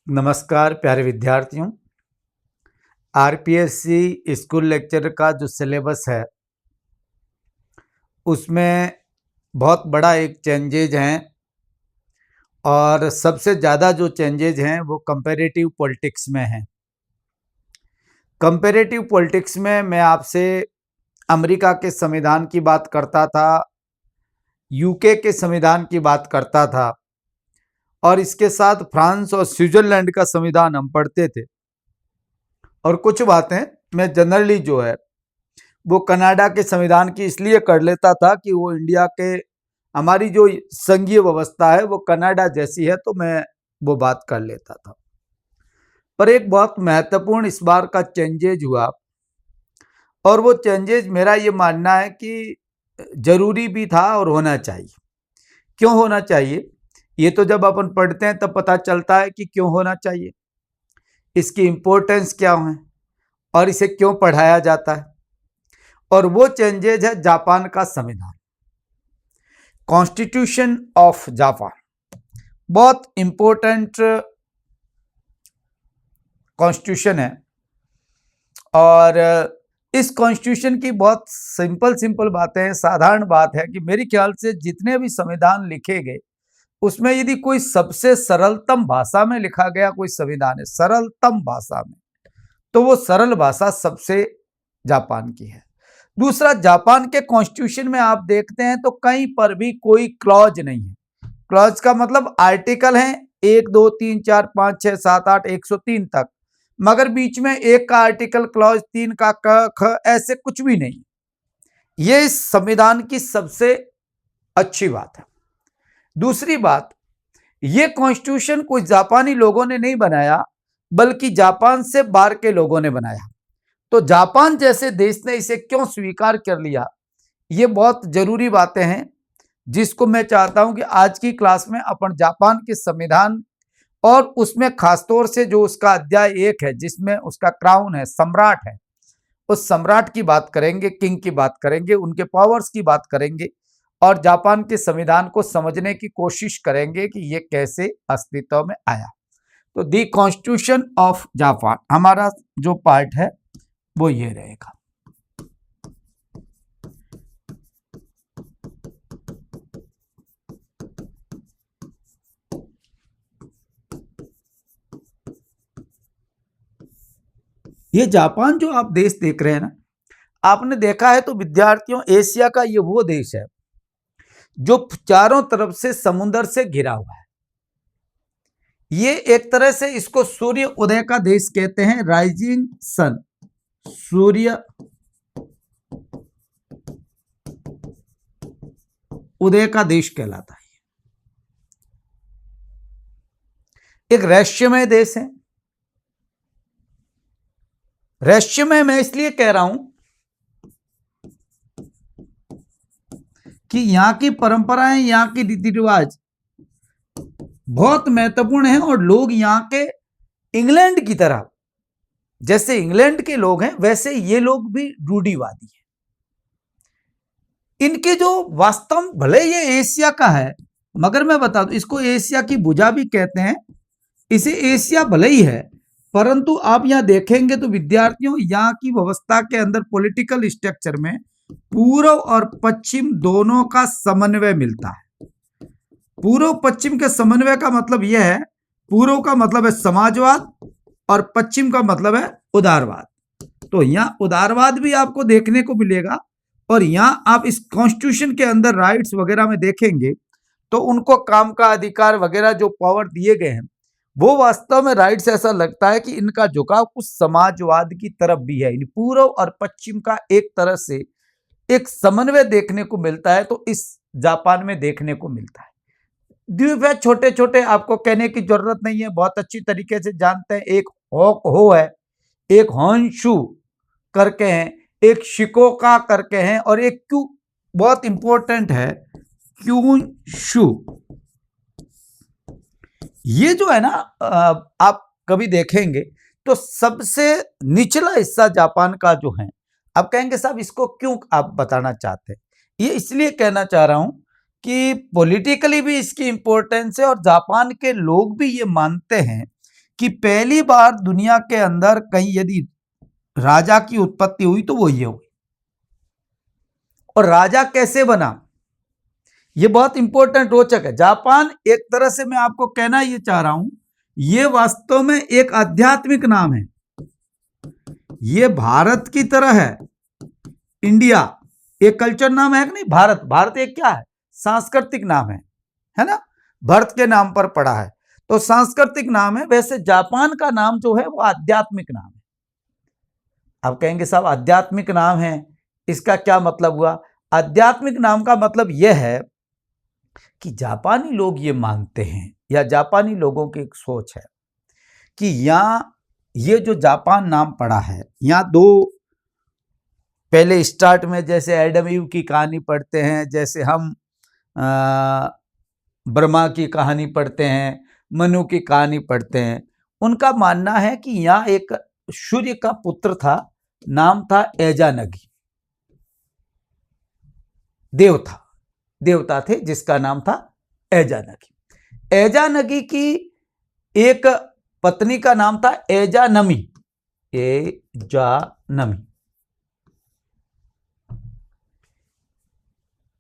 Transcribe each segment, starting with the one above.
नमस्कार प्यारे विद्यार्थियों। आरपीएससी स्कूल लेक्चर का जो सिलेबस है उसमें बहुत बड़ा एक चेंजेज हैं और सबसे ज़्यादा जो चेंजेज हैं वो कंपैरेटिव पॉलिटिक्स में हैं। कंपैरेटिव पॉलिटिक्स में मैं आपसे अमेरिका के संविधान की बात करता था, यूके के संविधान की बात करता था और इसके साथ फ्रांस और स्विट्जरलैंड का संविधान हम पढ़ते थे। और कुछ बातें मैं जनरली जो है वो कनाडा के संविधान की इसलिए कर लेता था कि वो इंडिया के हमारी जो संघीय व्यवस्था है वो कनाडा जैसी है, तो मैं वो बात कर लेता था। पर एक बहुत महत्वपूर्ण इस बार का चेंजेज हुआ और वो चेंजेज मेरा ये मानना है कि जरूरी भी था और होना चाहिए। क्यों होना चाहिए, ये तो जब अपन पढ़ते हैं तब पता चलता है कि क्यों होना चाहिए, इसकी इम्पोर्टेंस क्या है और इसे क्यों पढ़ाया जाता है। और वो चेंजेज है जापान का संविधान, कॉन्स्टिट्यूशन ऑफ जापान। बहुत इंपॉर्टेंट कॉन्स्टिट्यूशन है और इस कॉन्स्टिट्यूशन की बहुत सिंपल बातें हैं। साधारण बात है कि मेरे ख्याल से जितने भी संविधान लिखे गए उसमें यदि कोई सबसे सरलतम भाषा में लिखा गया कोई संविधान है, सरलतम भाषा में, तो वो सरल भाषा सबसे जापान की है। दूसरा, जापान के कॉन्स्टिट्यूशन में आप देखते हैं तो कहीं पर भी कोई क्लॉज नहीं है। क्लॉज का मतलब आर्टिकल है 1 2 3 4 5 6 7 8 103 तक, मगर बीच में एक का आर्टिकल क्लॉज 3 का क ख ऐसे कुछ भी नहीं। ये इस संविधान की सबसे अच्छी बात है। दूसरी बात, ये कॉन्स्टिट्यूशन कोई जापानी लोगों ने नहीं बनाया बल्कि जापान से बाहर के लोगों ने बनाया। तो जापान जैसे देश ने इसे क्यों स्वीकार कर लिया, ये बहुत जरूरी बातें हैं जिसको मैं चाहता हूं कि आज की क्लास में अपन जापान के संविधान और उसमें खासतौर से जो उसका अध्याय 1 है जिसमें उसका क्राउन है, सम्राट है, उस सम्राट की बात करेंगे, किंग की बात करेंगे, उनके पावर्स की बात करेंगे और जापान के संविधान को समझने की कोशिश करेंगे कि ये कैसे अस्तित्व में आया। तो दी कॉन्स्टिट्यूशन ऑफ जापान हमारा जो पार्ट है वो ये रहेगा। ये जापान जो आप देश देख रहे हैं ना, आपने देखा है तो विद्यार्थियों, एशिया का ये वो देश है जो चारों तरफ से समुद्र से घिरा हुआ है। ये एक तरह से इसको सूर्य उदय का देश कहते हैं, राइजिंग सन, सूर्य उदय का देश कहलाता है। एक रहस्यमय देश है। रहस्यमय मैं इसलिए कह रहा हूं कि यहां की परंपराएं, यहां के रीति रिवाज बहुत महत्वपूर्ण हैं और लोग यहां के इंग्लैंड की तरह, जैसे इंग्लैंड के लोग हैं वैसे ये लोग भी रूढ़िवादी हैं। इनके जो वास्तव, भले ये एशिया का है मगर मैं बता दूं इसको एशिया की भुजा भी कहते हैं, इसे एशिया भले ही है परंतु आप यहां देखेंगे तो विद्यार्थियों, यहां की व्यवस्था के अंदर पॉलिटिकल स्ट्रक्चर में पूर्व और पश्चिम दोनों का समन्वय मिलता है। पूर्व पश्चिम के समन्वय का मतलब यह है, पूर्व का मतलब है समाजवाद और पश्चिम का मतलब है उदारवाद। तो यहाँ उदारवाद भी आपको देखने को मिलेगा और यहाँ आप इस कॉन्स्टिट्यूशन के अंदर राइट्स वगैरह में देखेंगे तो उनको काम का अधिकार वगैरह जो पावर दिए गए हैं वो वास्तव में राइट्स, ऐसा लगता है कि इनका झुकाव कुछ समाजवाद की तरफ भी है। पूर्व और पश्चिम का एक तरह से एक समन्वय देखने को मिलता है, तो इस जापान में देखने को मिलता है। द्वीप है छोटे छोटे, आपको कहने की जरूरत नहीं है, बहुत अच्छी तरीके से जानते हैं। एक हो है, एक होन्शु करके हैं, एक शिकोका करके हैं और एक क्यू, बहुत इंपॉर्टेंट है, क्यूशु। ये जो है ना, आप कभी देखेंगे तो सबसे निचला हिस्सा जापान का जो है, आप कहेंगे साहब इसको क्यों आप बताना चाहते हैं। ये इसलिए कहना चाह रहा हूं कि पॉलिटिकली भी इसकी इंपॉर्टेंस है और जापान के लोग भी ये मानते हैं कि पहली बार दुनिया के अंदर कहीं यदि राजा की उत्पत्ति हुई तो वो ये हुई। और राजा कैसे बना, ये बहुत इंपॉर्टेंट रोचक है। जापान एक तरह से मैं आपको कहना ये चाह रहा हूं, ये वास्तव में एक आध्यात्मिक नाम है। ये भारत की तरह है, इंडिया एक कल्चर नाम है कि नहीं, भारत एक क्या है, सांस्कृतिक नाम है ना, भरत के नाम पर पड़ा है तो सांस्कृतिक नाम है। वैसे जापान का नाम जो है वो आध्यात्मिक नाम है। आप कहेंगे साहब आध्यात्मिक नाम है, इसका क्या मतलब हुआ? आध्यात्मिक नाम का मतलब यह है कि जापानी लोग ये मानते हैं, या जापानी लोगों की एक सोच है कि यहाँ ये जो जापान नाम पड़ा है, यहाँ दो पहले स्टार्ट में जैसे एडम ईव की कहानी पढ़ते हैं, जैसे हम ब्रह्मा की कहानी पढ़ते हैं, मनु की कहानी पढ़ते हैं, उनका मानना है कि यहाँ एक सूर्य का पुत्र था, नाम था एजानगी, देवता थे जिसका नाम था एजानगी। एजानगी की एक पत्नी का नाम था एजानमी।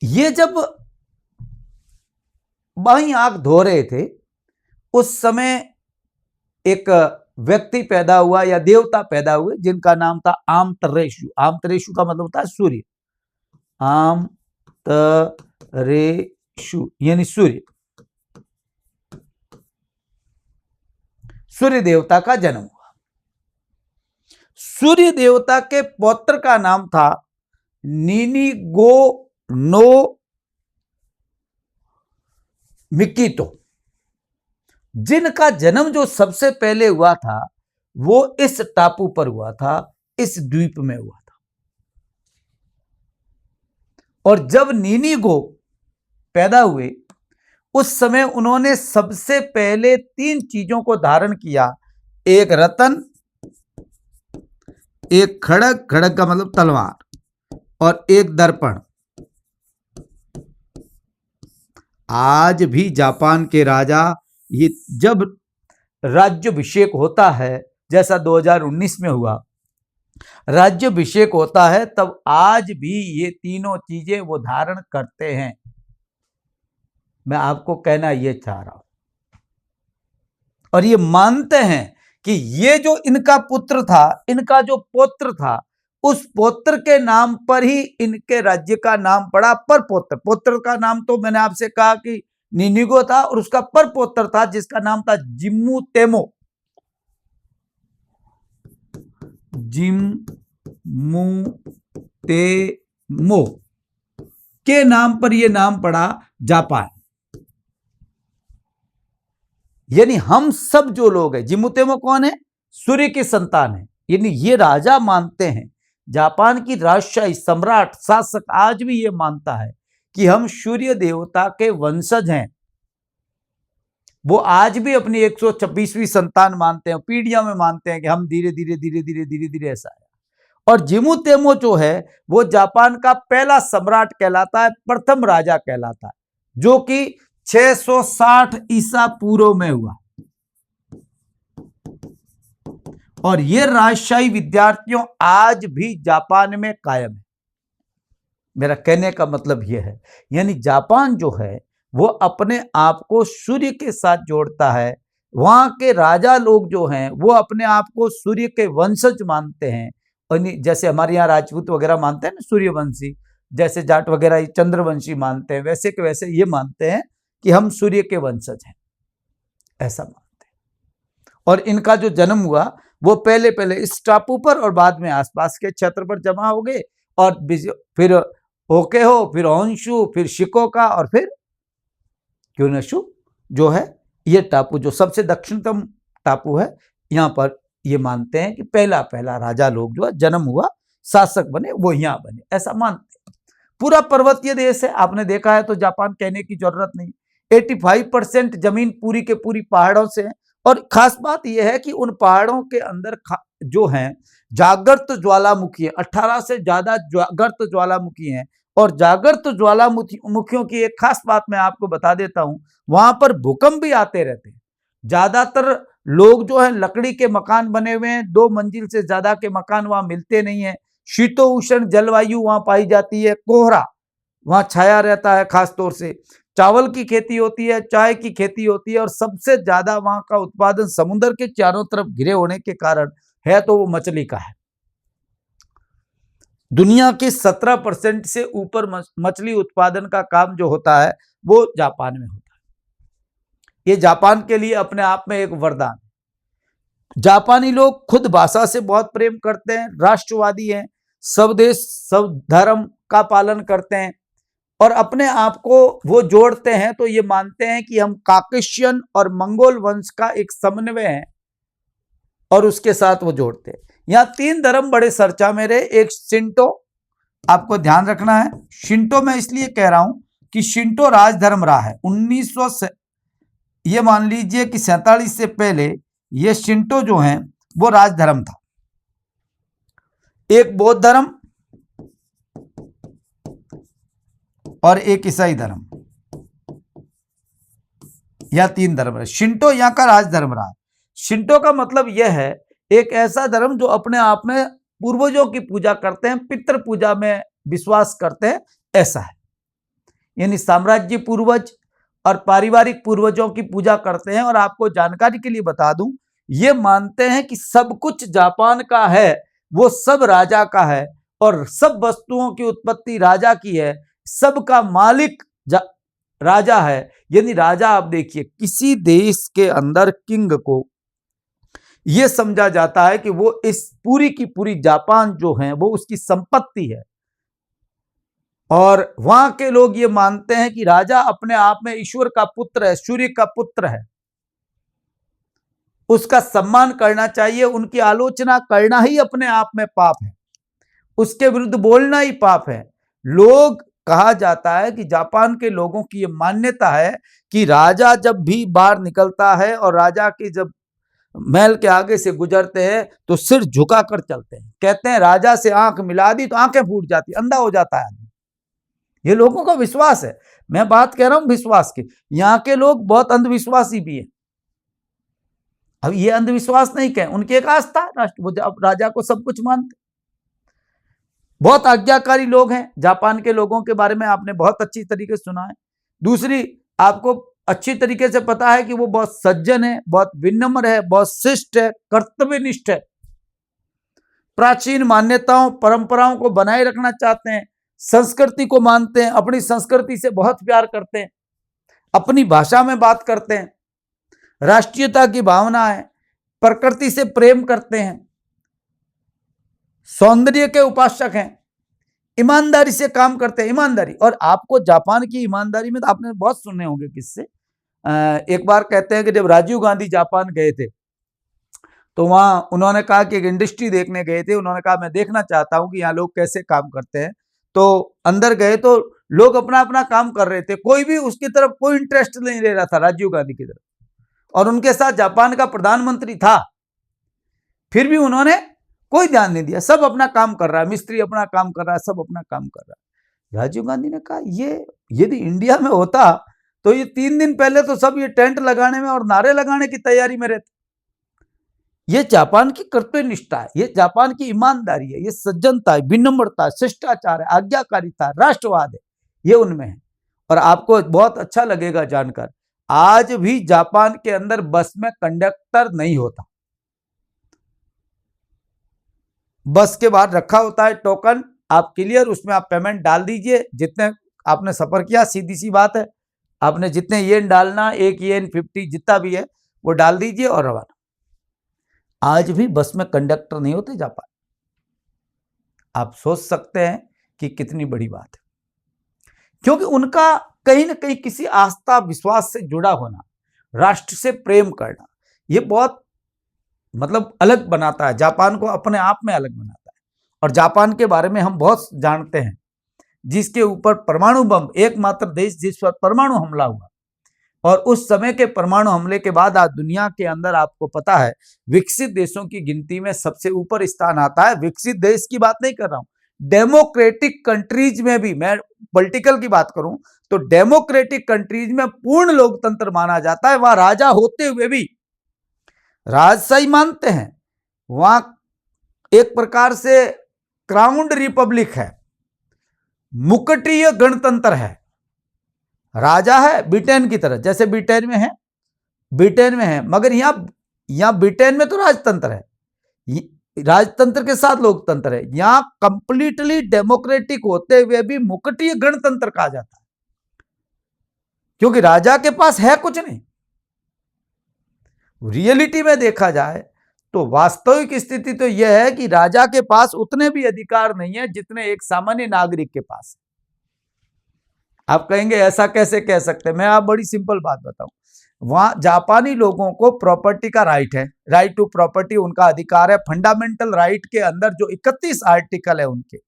ये जब बाई आंख धो रहे थे उस समय एक व्यक्ति पैदा हुआ या देवता पैदा हुए जिनका नाम था आमतरेशु। आमतरेशु का मतलब होता है सूर्य, आमतरेशु यानी सूर्य, सूर्य देवता का जन्म हुआ। सूर्य देवता के पौत्र का नाम था नीनीगो नो मिकितो। जिनका जन्म जो सबसे पहले हुआ था वो इस टापू पर हुआ था, इस द्वीप में हुआ था। और जब नीनीगो पैदा हुए उस समय उन्होंने सबसे पहले 3 चीजों को धारण किया, एक रतन, एक खड़ग, खड़ग का मतलब तलवार, और एक दर्पण। आज भी जापान के राजा ये जब राज्याभिषेक होता है, जैसा 2019 में हुआ राज्याभिषेक होता है, तब आज भी ये तीनों चीजें वो धारण करते हैं। मैं आपको कहना ये चाह रहा हूं, और ये मानते हैं कि ये जो इनका पुत्र था, इनका जो पौत्र था, उस पौत्र के नाम पर ही इनके राज्य का नाम पड़ा। पर पौत्र का नाम तो मैंने आपसे कहा कि नीनीगो था, और उसका पर पौत्र था जिसका नाम था जिम्मुतेमो। जिम्मुतेमो के नाम पर यह नाम पड़ा जापान। यानी हम सब जो लोग हैं, जिम्मुतेमो कौन है? सूर्य की संतान है। यानी ये राजा मानते हैं, जापान की राजशाही सम्राट शासक आज भी ये मानता है कि हम सूर्य देवता के वंशज हैं। वो आज भी अपनी 126वीं संतान मानते हैं, पीढ़ियों में मानते हैं कि हम धीरे धीरे ऐसा है। और जिम्मुतेमो जो है वो जापान का पहला सम्राट कहलाता है, प्रथम राजा कहलाता है, जो कि 660 ईसा पूर्व में हुआ। और ये राजशाही विद्यार्थियों आज भी जापान में कायम है। मेरा कहने का मतलब यह है, यानी जापान जो है वो अपने आप को सूर्य के साथ जोड़ता है। वहां के राजा लोग जो हैं वो अपने आप को सूर्य के वंशज मानते हैं। और जैसे हमारे यहाँ राजपूत वगैरह मानते हैं ना सूर्यवंशी, जैसे जाट वगैरह चंद्रवंशी मानते हैं, वैसे के वैसे ये मानते हैं कि हम सूर्य के वंशज हैं, ऐसा मानते हैं। और इनका जो जन्म हुआ वो पहले इस टापू पर और बाद में आसपास के क्षेत्र पर जमा हो गए, और फिर होकेहो, फिर होन्शु, फिर शिकोका, और फिर क्योनशु जो है ये टापू जो सबसे दक्षिणतम टापू है, यहाँ पर ये मानते हैं कि पहला राजा लोग जो है जन्म हुआ, शासक बने, वो यहाँ बने, ऐसा मानते हैं। पूरा पर्वतीय देश है, आपने देखा है तो जापान कहने की जरूरत नहीं। 85% जमीन पूरी के पूरी पहाड़ों से है। और खास बात यह है कि उन पहाड़ों के अंदर जो हैं जागृत ज्वालामुखी है, 18 से ज्यादा जागृत ज्वालामुखी हैं। और जागृत ज्वालामुखियों की एक खास बात मैं आपको बता देता हूं, वहां पर भूकंप भी आते रहते हैं। ज्यादातर लोग जो है लकड़ी के मकान बने हुए हैं, 2 मंजिल से ज्यादा के मकान वहां मिलते नहीं है। शीतोष्ण जलवायु वहां पाई जाती है, कोहरा वहां छाया रहता है, खास तौर से चावल की खेती होती है, चाय की खेती होती है, और सबसे ज्यादा वहां का उत्पादन समुद्र के चारों तरफ घिरे होने के कारण है तो वो मछली का है। दुनिया के 17% से ऊपर मछली उत्पादन का काम जो होता है वो जापान में होता है। ये जापान के लिए अपने आप में एक वरदान। जापानी लोग खुद भाषा से बहुत प्रेम करते हैं, राष्ट्रवादी हैं, सब देश सब धर्म का पालन करते हैं, और अपने आप को वो जोड़ते हैं तो ये मानते हैं कि हम काकेशियन और मंगोल वंश का एक समन्वय है, और उसके साथ वो जोड़ते हैं। यहां 3 धर्म बड़े चर्चा में रहे। एक शिंटो, आपको ध्यान रखना है, शिंटो मैं इसलिए कह रहा हूं कि शिंटो राजधर्म रहा है 1900 से, ये मान लीजिए कि 47 से पहले ये शिंटो जो है वो राजधर्म था। एक बौद्ध धर्म और एक ईसाई धर्म, या 3 धर्म रहे। शिंटो यहां का राजधर्म रहा। शिंटो का मतलब यह है एक ऐसा धर्म जो अपने आप में पूर्वजों की पूजा करते हैं, पितृ पूजा में विश्वास करते हैं, ऐसा है। यानी साम्राज्य पूर्वज और पारिवारिक पूर्वजों की पूजा करते हैं। और आपको जानकारी के लिए बता दूं, ये मानते हैं कि सब कुछ जापान का है, वो सब राजा का है, और सब वस्तुओं की उत्पत्ति राजा की है, सबका मालिक राजा है। यानी राजा, आप देखिए, किसी देश के अंदर किंग को यह समझा जाता है कि वो इस पूरी की पूरी जापान जो है वो उसकी संपत्ति है, और वहां के लोग ये मानते हैं कि राजा अपने आप में ईश्वर का पुत्र है, सूर्य का पुत्र है, उसका सम्मान करना चाहिए, उनकी आलोचना करना ही अपने आप में पाप है, उसके विरुद्ध बोलना ही पाप है। लोग, कहा जाता है कि जापान के लोगों की यह मान्यता है कि राजा जब भी बाहर निकलता है और राजा की जब महल के आगे से गुजरते हैं तो सिर झुकाकर चलते हैं। कहते हैं राजा से आंख मिला दी तो आंखें फूट जाती, अंधा हो जाता है आदमी। ये लोगों का विश्वास है, मैं बात कह रहा हूं विश्वास की। यहां के लोग बहुत अंधविश्वासी भी है। अब ये अंधविश्वास नहीं कहें, उनकी एक आस्था, राजा को सब कुछ मानते। बहुत आज्ञाकारी लोग हैं जापान के लोगों के बारे में आपने बहुत अच्छी तरीके से सुना है। दूसरी, आपको अच्छी तरीके से पता है कि वो बहुत सज्जन है, बहुत विनम्र है, बहुत शिष्ट है, कर्तव्यनिष्ठ है, प्राचीन मान्यताओं परंपराओं को बनाए रखना चाहते हैं, संस्कृति को मानते हैं, अपनी संस्कृति से बहुत प्यार करते हैं, अपनी भाषा में बात करते हैं, राष्ट्रीयता की भावना है, प्रकृति से प्रेम करते हैं, सौंदर्य के उपासक हैं, ईमानदारी से काम करते हैं, ईमानदारी। और आपको जापान की ईमानदारी में तो आपने बहुत सुने होंगे किस्से। एक बार कहते हैं कि जब राजीव गांधी जापान गए थे तो वहां उन्होंने कहा कि एक इंडस्ट्री देखने गए थे, उन्होंने कहा मैं देखना चाहता हूं कि यहाँ लोग कैसे काम करते हैं। तो अंदर गए तो लोग अपना अपना काम कर रहे थे, कोई भी उसकी तरफ कोई इंटरेस्ट नहीं ले रहा था राजीव गांधी की तरफ, और उनके साथ जापान का प्रधानमंत्री था, फिर भी उन्होंने कोई ध्यान नहीं दिया। सब अपना काम कर रहा है, मिस्त्री अपना काम कर रहा है, सब अपना काम कर रहा है। राजीव गांधी ने कहा ये यदि इंडिया में होता तो ये 3 दिन पहले तो सब ये टेंट लगाने में और नारे लगाने की तैयारी में रहते। ये जापान की कर्तव्यनिष्ठा है, ये जापान की ईमानदारी है, ये सज्जनता है, विनम्रता, शिष्टाचार है, आज्ञाकारिता, राष्ट्रवाद है, ये उनमें है। और आपको बहुत अच्छा लगेगा जानकर, आज भी जापान के अंदर बस में कंडक्टर नहीं होता। बस के बाहर रखा होता है टोकन, आप क्लियर, उसमें आप पेमेंट डाल दीजिए, जितने आपने सफर किया, सीधी सी बात है, आपने जितने येन डालना, 1 येन 50 जितना भी है वो डाल दीजिए और रवाना। आज भी बस में कंडक्टर नहीं होते जापान। आप सोच सकते हैं कि कितनी बड़ी बात है, क्योंकि उनका कहीं ना कहीं किसी आस्था विश्वास से जुड़ा होना, राष्ट्र से प्रेम करना, ये बहुत मतलब अलग बनाता है, जापान को अपने आप में अलग बनाता है। और जापान के बारे में हम बहुत जानते हैं, जिसके ऊपर परमाणु बम, एकमात्र देश जिस पर परमाणु हमला हुआ, और उस समय के परमाणु हमले के बाद आज दुनिया के अंदर आपको पता है विकसित देशों की गिनती में सबसे ऊपर स्थान आता है। विकसित देश की बात नहीं कर रहा हूं, डेमोक्रेटिक कंट्रीज में भी, मैं पॉलिटिकल की बात करूं तो डेमोक्रेटिक कंट्रीज में पूर्ण लोकतंत्र माना जाता है। वहां राजा होते हुए भी राजशाही मानते हैं, वहां एक प्रकार से क्राउन्ड रिपब्लिक है, मुकुटीय गणतंत्र है, राजा है ब्रिटेन की तरह, जैसे ब्रिटेन में है, मगर यहां ब्रिटेन में तो राजतंत्र है, राजतंत्र के साथ लोकतंत्र है, यहां कंप्लीटली डेमोक्रेटिक होते हुए भी मुकुटीय गणतंत्र कहा जाता है, क्योंकि राजा के पास है कुछ नहीं। रियलिटी में देखा जाए तो वास्तविक स्थिति तो यह है कि राजा के पास उतने भी अधिकार नहीं है जितने एक सामान्य नागरिक के पास है। आप कहेंगे ऐसा कैसे कह सकते हैं? मैं आप बड़ी सिंपल बात बताऊं, वहां जापानी लोगों को प्रॉपर्टी का राइट है, राइट टू प्रॉपर्टी उनका अधिकार है। फंडामेंटल राइट के अंदर जो 31 आर्टिकल है उनके,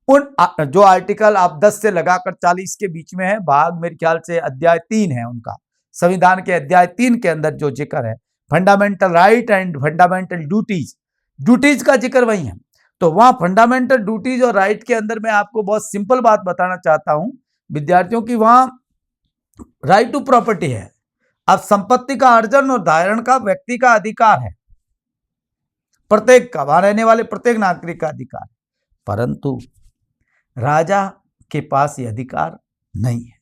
उन जो आर्टिकल आप 10 से लगाकर 40 के बीच में है, भाग मेरे ख्याल से अध्याय 3 है उनका, संविधान के अध्याय 3 के अंदर जो जिक्र है fundamental right and fundamental duties का जिक्र वही है। तो वहां फंडामेंटल ड्यूटीज और राइट के अंदर मैं आपको बहुत सिंपल बात बताना चाहता हूं विद्यार्थियों की, वहां राइट टू प्रॉपर्टी है। अब संपत्ति का अर्जन और धारण का व्यक्ति का अधिकार है, प्रत्येक का, वहां रहने वाले प्रत्येक नागरिक का अधिकार, परंतु राजा के पास यह अधिकार नहीं है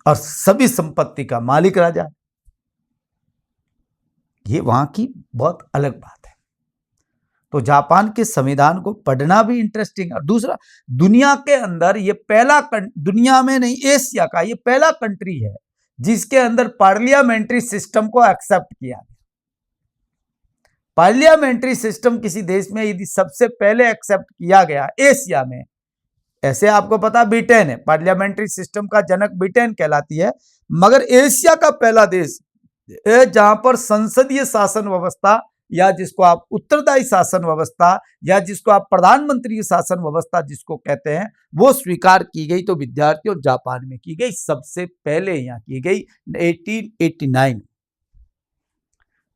और सभी संपत्ति का मालिक राजा है। ये वहां की बहुत अलग बात है। तो जापान के संविधान को पढ़ना भी इंटरेस्टिंग है। और दूसरा, दुनिया के अंदर ये पहला, दुनिया में नहीं एशिया का ये पहला कंट्री है जिसके अंदर पार्लियामेंट्री सिस्टम को एक्सेप्ट किया गया। पार्लियामेंट्री सिस्टम किसी देश में यदि सबसे पहले एक्सेप्ट किया गया एशिया में, ऐसे आपको पता ब्रिटेन है, पार्लियामेंट्री सिस्टम का जनक ब्रिटेन कहलाती है, मगर एशिया का पहला देश जहां पर संसदीय शासन व्यवस्था या जिसको आप उत्तरदायी शासन व्यवस्था या जिसको आप प्रधानमंत्री शासन व्यवस्था जिसको कहते हैं वो स्वीकार की गई, तो विद्यार्थियों जापान में की गई, सबसे पहले यहां की गई 1889।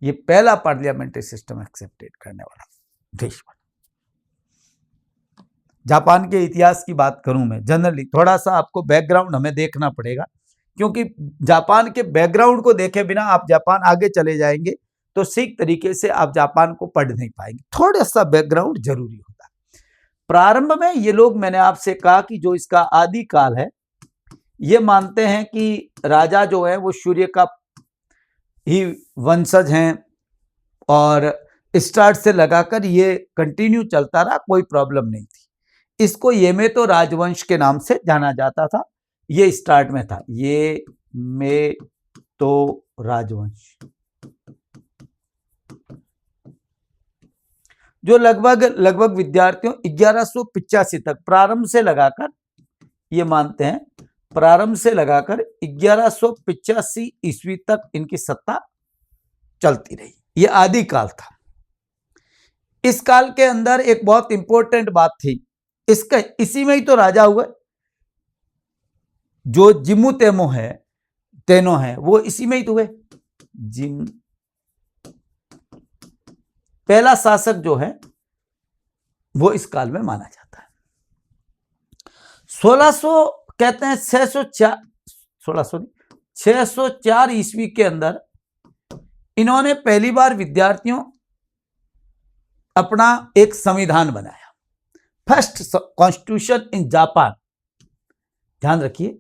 ये पहला पार्लियामेंट्री सिस्टम एक्सेप्टेड करने वाला देश बना। जापान के इतिहास की बात करूं मैं जनरली, थोड़ा सा आपको बैकग्राउंड हमें देखना पड़ेगा, क्योंकि जापान के बैकग्राउंड को देखे बिना आप जापान आगे चले जाएंगे तो ठीक तरीके से आप जापान को पढ़ नहीं पाएंगे। थोड़ा सा बैकग्राउंड जरूरी होता है। प्रारंभ में ये लोग, मैंने आपसे कहा कि जो इसका आदि काल है, ये मानते हैं कि राजा जो है वो सूर्य का ही वंशज हैं और स्टार्ट से लगाकर ये कंटिन्यू चलता रहा, कोई प्रॉब्लम नहीं थी। इसको येमेतो राजवंश के नाम से जाना जाता था, ये स्टार्ट में था, ये मेतो राजवंश, जो लगभग विद्यार्थियों 1185 तक प्रारंभ से लगाकर, ये मानते हैं प्रारंभ से लगाकर 1185 ईस्वी तक इनकी सत्ता चलती रही। ये आदि काल था। इस काल के अंदर एक बहुत इंपॉर्टेंट बात थी, इसका इसी में ही तो राजा हुए, जो जिमू तेमो है, तेनो है, वो इसी में ही तो हुए। जिम पहला शासक जो है वो इस काल में माना जाता है। 1600 कहते हैं 604 ईस्वी के अंदर इन्होंने पहली बार विद्यार्थियों अपना एक संविधान बनाया, फर्स्ट कॉन्स्टिट्यूशन इन जापान। ध्यान रखिए,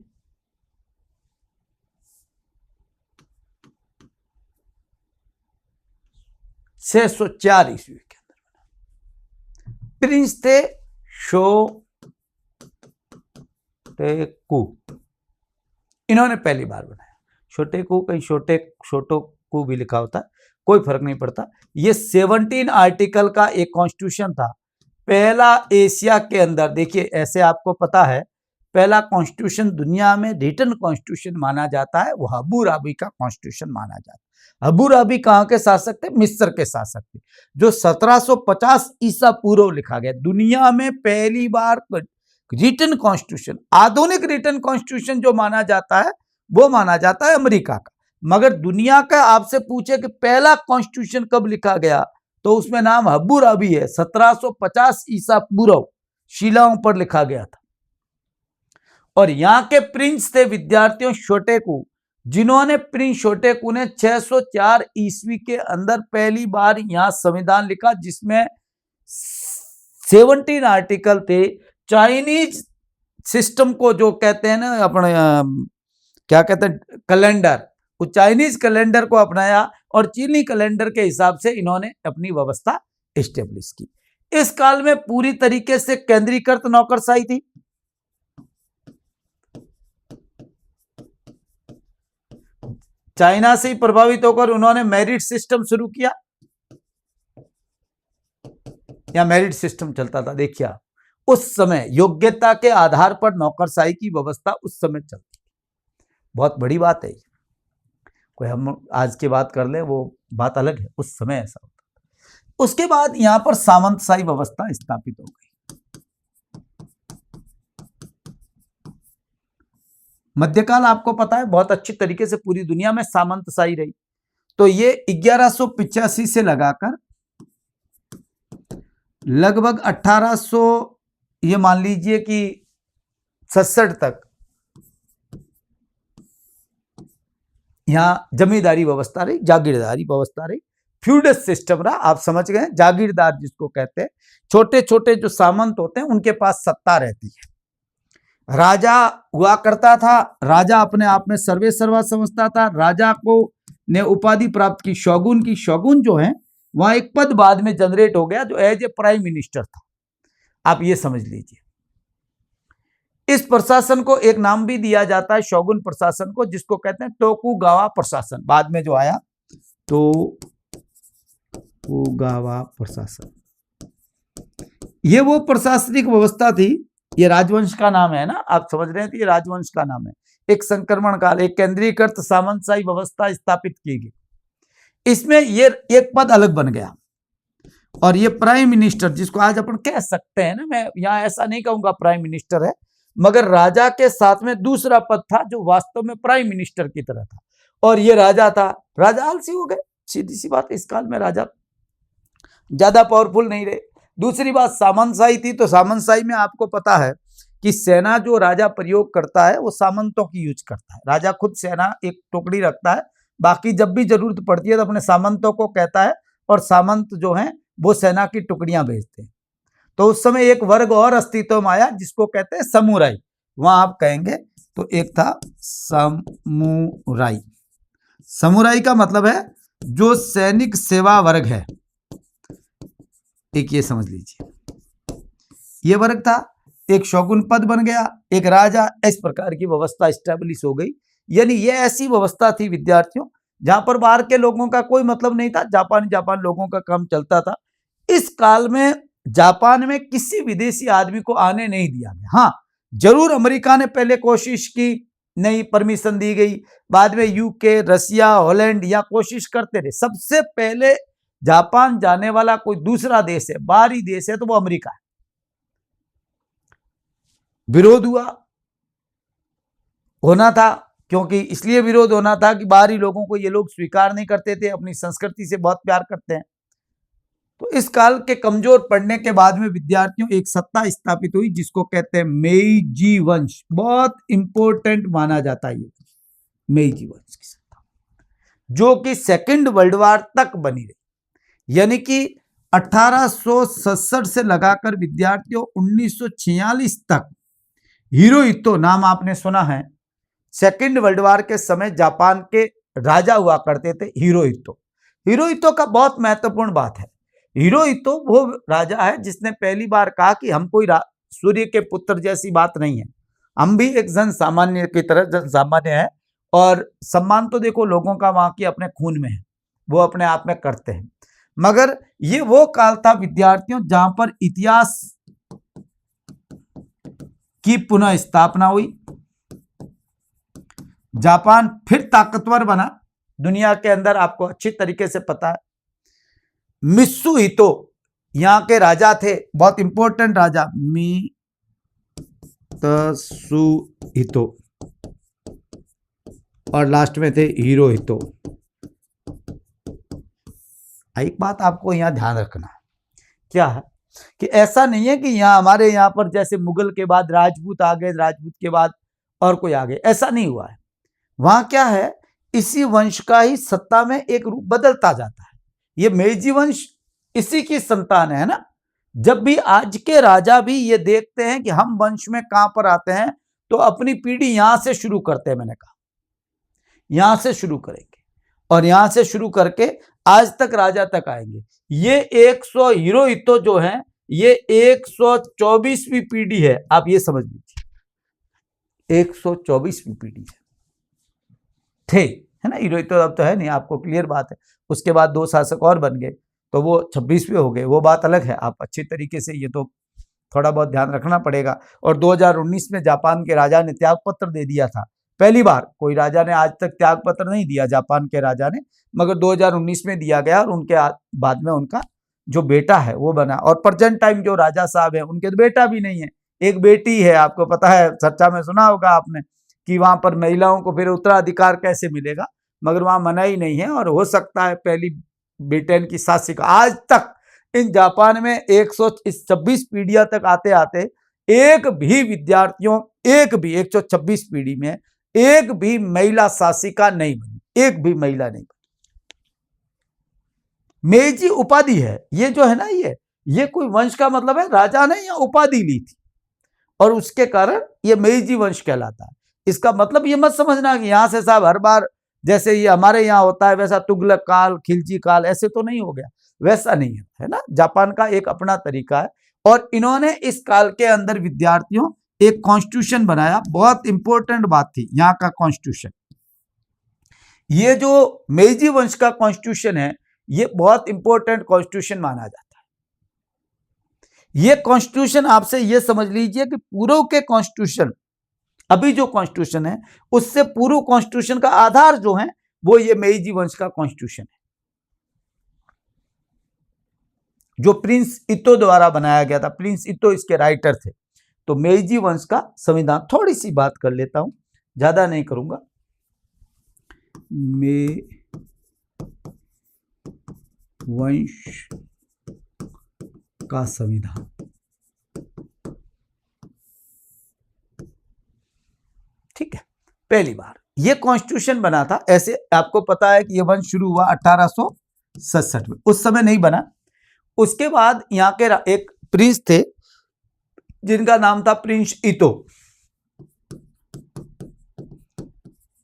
छह 604 ईस्वी के अंदर बना। प्रिंस थे शोटेकू, इन्होंने पहली बार बनाया। शोटेकू, कहीं शोटोकू भी लिखा होता है, कोई फर्क नहीं पड़ता। ये 17 आर्टिकल का एक कॉन्स्टिट्यूशन था, पहला एशिया के अंदर। देखिए, ऐसे आपको पता है पहला कॉन्स्टिट्यूशन दुनिया में रिटन कॉन्स्टिट्यूशन माना जाता है, वो हम्मुराबी का कॉन्स्टिट्यूशन माना जाता है। हम्मुराबी कहाँ के शासक थे? मिस्र के शासक थे, जो 1750 ईसा पूर्व लिखा गया। दुनिया में पहली बार रिटन कॉन्स्टिट्यूशन, आधुनिक रिटन कॉन्स्टिट्यूशन जो माना जाता है वो माना जाता है अमेरिका का, मगर दुनिया का आपसे पूछे कि पहला कॉन्स्टिट्यूशन कब लिखा गया, तो उसमें नाम हम्मुराबी है। 1750 ईसा पूर्व शिलाओं पर लिखा गया था। और यहां के प्रिंस थे विद्यार्थियों शोटेकू, जिन्होंने प्रिंस छोटेकू ने 604 ईस्वी के अंदर पहली बार यहां संविधान लिखा, जिसमें 17 आर्टिकल थे। चाइनीज सिस्टम को जो कहते हैं ना अपने क्या कहते हैं कैलेंडर, वो चाइनीज कैलेंडर को अपनाया और चीनी कैलेंडर के हिसाब से इन्होंने अपनी व्यवस्था एस्टेब्लिश की। इस काल में पूरी तरीके से केंद्रीकृत नौकरशाही थी। चाइना से ही प्रभावित होकर उन्होंने मेरिट सिस्टम शुरू किया, या मेरिट सिस्टम चलता था। देखिए उस समय योग्यता के आधार पर नौकरशाही की व्यवस्था उस समय चलती। बहुत बड़ी बात है। कोई हम आज की बात कर ले वो बात अलग है, उस समय ऐसा होता था। उसके बाद यहां पर सामंतशाही व्यवस्था स्थापित हो गई। मध्यकाल आपको पता है बहुत अच्छी तरीके से पूरी दुनिया में सामंतशाही रही। तो ये 1185 से लगाकर लगभग 1800 ये मान लीजिए कि 67 तक यहां जमींदारी व्यवस्था रही, जागीरदारी व्यवस्था रही, फ्यूडल सिस्टम रहा। आप समझ गए, जागीरदार जिसको कहते हैं, छोटे छोटे जो सामंत होते हैं उनके पास सत्ता रहती है। राजा हुआ करता था, राजा अपने आप में सर्वे सर्वा समझता था। राजा को ने उपाधि प्राप्त की शोगुन की। शोगुन जो है वहां एक पद बाद में जनरेट हो गया जो एज ए प्राइम मिनिस्टर था। आप ये समझ लीजिए। इस प्रशासन को एक नाम भी दिया जाता है शोगुन प्रशासन को, जिसको कहते हैं टोकुगावा प्रशासन। बाद में जो आया टोकुगावा प्रशासन, ये वो प्रशासनिक व्यवस्था थी। ये राजवंश का नाम है ना, आप समझ रहे हैं, ये राजवंश का नाम है। एक संक्रमण काल, एक केंद्रीकृत सामंतशाही व्यवस्था स्थापित की गई। इसमें ये एक पद अलग बन गया और ये प्राइम मिनिस्टर, जिसको आज अपन कह सकते हैं ना, मैं यहां ऐसा नहीं कहूंगा प्राइम मिनिस्टर है, मगर राजा के साथ में दूसरा पद था जो वास्तव में प्राइम मिनिस्टर की तरह था। और ये राजा था, राजा आलसी हो गए, सीधी सी बात है। इस काल में राजा ज्यादा पावरफुल नहीं रहे। दूसरी बात सामंतशाही थी, तो सामंतशाही में आपको पता है कि सेना जो राजा प्रयोग करता है वो सामंतों की यूज करता है। राजा खुद सेना एक टुकड़ी रखता है, बाकी जब भी जरूरत पड़ती है तो अपने सामंतों को कहता है और सामंत जो हैं वो सेना की टुकड़ियां भेजते हैं। तो उस समय एक वर्ग और अस्तित्व में आया जिसको कहते हैं समुराई। वहां आप कहेंगे तो एक था समुराई। समुराई का मतलब है जो सैनिक सेवा वर्ग है, एक ये समझ लीजिए। ये वर्ग था, एक शोगुन पद बन गया, एक राजा, इस प्रकार की व्यवस्था स्टैब्लिश हो गई। यानी ये ऐसी व्यवस्था थी विद्यार्थियों जहां पर बाहर के लोगों का कोई मतलब नहीं था, जापान लोगों का काम चलता था। इस काल में जापान में किसी विदेशी आदमी को आने नहीं दिया गया। हाँ, जरूर अमेरिका ने पहले कोशिश की, नहीं परमिशन दी गई। बाद में यूके, रसिया, हॉलैंड या कोशिश करते रहे। सबसे पहले जापान जाने वाला कोई दूसरा देश है, बाहरी देश है, तो वो अमेरिका है। विरोध होना था, क्योंकि इसलिए विरोध होना था कि बाहरी लोगों को ये लोग स्वीकार नहीं करते थे, अपनी संस्कृति से बहुत प्यार करते हैं। तो इस काल के कमजोर पड़ने के बाद में विद्यार्थियों एक सत्ता स्थापित हुई जिसको कहते हैं मेईजी वंश। बहुत इंपॉर्टेंट माना जाता है ये मेईजी वंश की सत्ता, जो कि सेकंड वर्ल्ड वॉर तक बनी रही। यानी कि 1867 से लगाकर विद्यार्थियों 1946 तक हिरोहितो, नाम आपने सुना है, सेकंड वर्ल्ड वॉर के समय जापान के राजा हुआ करते थे हिरोहितो। हिरोहितो का बहुत महत्वपूर्ण बात है। हिरोहितो वो राजा है जिसने पहली बार कहा कि हम कोई सूर्य के पुत्र जैसी बात नहीं है, हम भी एक जन सामान्य की तरह जन सामान्य है। और सम्मान तो देखो लोगों का वहां की अपने खून में है, वो अपने आप में करते हैं। मगर ये वो काल था विद्यार्थियों जहां पर इतिहास की पुनः स्थापना हुई। जापान फिर ताकतवर बना दुनिया के अंदर, आपको अच्छी तरीके से पता है। मित्सुहितो यहां के राजा थे, बहुत इंपॉर्टेंट राजा, मित्सुहितो, और लास्ट में थे हिरोहितो। एक बात आपको यहां ध्यान रखना, क्या है कि ऐसा नहीं है कि यहां हमारे यहां पर जैसे मुगल के बाद राजपूत आ गए, राजपूत के बाद और कोई आ गए, ऐसा नहीं हुआ है। वहां क्या है, इसी वंश का ही सत्ता में एक रूप बदलता जाता है। ये मेजी वंश इसी की संतान है ना। जब भी आज के राजा भी ये देखते हैं कि हम वंश में कहां पर आते हैं, तो अपनी पीढ़ी यहां से शुरू करते हैं। मैंने कहा यहां से शुरू करेंगे और यहां से शुरू करके आज तक राजा तक आएंगे। ये 100 हिरोहितो जो है, ये 124वीं पीढ़ी है। आप ये समझ लीजिए 124वीं पीढ़ी थे, है ना। हिरोहितो अब तो है नहीं, आपको क्लियर बात है। उसके बाद 2 शासक और बन गए तो वो 26वें हो गए, वो बात अलग है। आप अच्छी तरीके से ये तो थोड़ा बहुत ध्यान रखना पड़ेगा। और 2019 में जापान के राजा ने त्याग पत्र दे दिया था। पहली बार कोई राजा ने आज तक त्याग पत्र नहीं दिया, जापान के राजा ने, मगर 2019 में दिया गया। और उनके बाद में उनका जो बेटा है वो बना। और प्रेजेंट टाइम जो राजा साहब है, उनके तो बेटा भी नहीं है, एक बेटी है। आपको पता है, चर्चा में सुना होगा आपने कि वहां पर महिलाओं को फिर उत्तराधिकार कैसे मिलेगा, मगर वहां मना ही नहीं है। और हो सकता है पहली ब्रिटेन की शासिका। आज तक इन जापान में 126 पीढ़ियां तक आते आते एक भी विद्यार्थियों, एक भी 126 पीढ़ी में एक भी महिला शासिका नहीं बनी, एक भी महिला नहीं बनी। मेजी उपाधि है ये जो है ना, ये कोई वंश का मतलब है, राजा ने यह उपाधि ली थी और उसके कारण ये मेजी वंश कहलाता है। इसका मतलब ये मत समझना कि यहां से साहब हर बार जैसे ये हमारे यहाँ होता है वैसा तुगलक काल, खिलजी काल, ऐसे तो नहीं हो गया, वैसा नहीं है ना। जापान का एक अपना तरीका है। और इन्होंने इस काल के अंदर विद्यार्थियों एक कॉन्स्टिट्यूशन बनाया। बहुत इंपॉर्टेंट बात थी यहाँ का कॉन्स्टिट्यूशन। ये जो मेजी वंश का कॉन्स्टिट्यूशन है, ये बहुत इंपॉर्टेंट कॉन्स्टिट्यूशन माना जाता है। ये कॉन्स्टिट्यूशन आपसे ये समझ लीजिए कि पूर्व के कॉन्स्टिट्यूशन, अभी जो कॉन्स्टिट्यूशन है उससे पूर्व कॉन्स्टिट्यूशन का आधार जो है वो ये मेइजी वंश का कॉन्स्टिट्यूशन है, जो प्रिंस इतो द्वारा बनाया गया था। प्रिंस इतो इसके राइटर थे। तो मेइजी वंश का संविधान, थोड़ी सी बात कर लेता हूं, ज्यादा नहीं करूंगा। मेइजी वंश का संविधान, ठीक है। पहली बार ये कॉन्स्टिट्यूशन बना था। ऐसे आपको पता है कि ये वंश शुरू हुआ 1867 में, उस समय नहीं बना। उसके बाद यहाँ के एक प्रिंस थे जिनका नाम था प्रिंस इतो।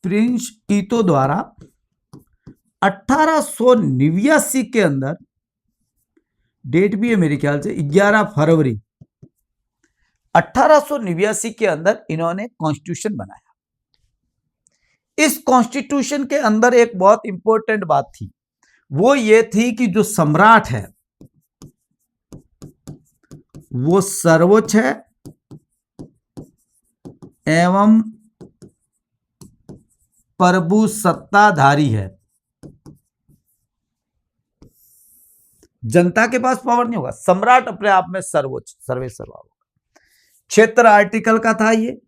प्रिंस इतो द्वारा 1889 के अंदर, डेट भी है मेरे ख्याल से 11 फरवरी 1889 के अंदर इन्होंने कॉन्स्टिट्यूशन बनाया। इस कॉन्स्टिट्यूशन के अंदर एक बहुत इंपॉर्टेंट बात थी, वो ये थी कि जो सम्राट है वो सर्वोच्च है एवं प्रभु सत्ताधारी है। जनता के पास पावर नहीं होगा, सम्राट अपने आप में सर्वोच्च, सर्वे सर्वा होगा। क्षेत्र आर्टिकल का था ये,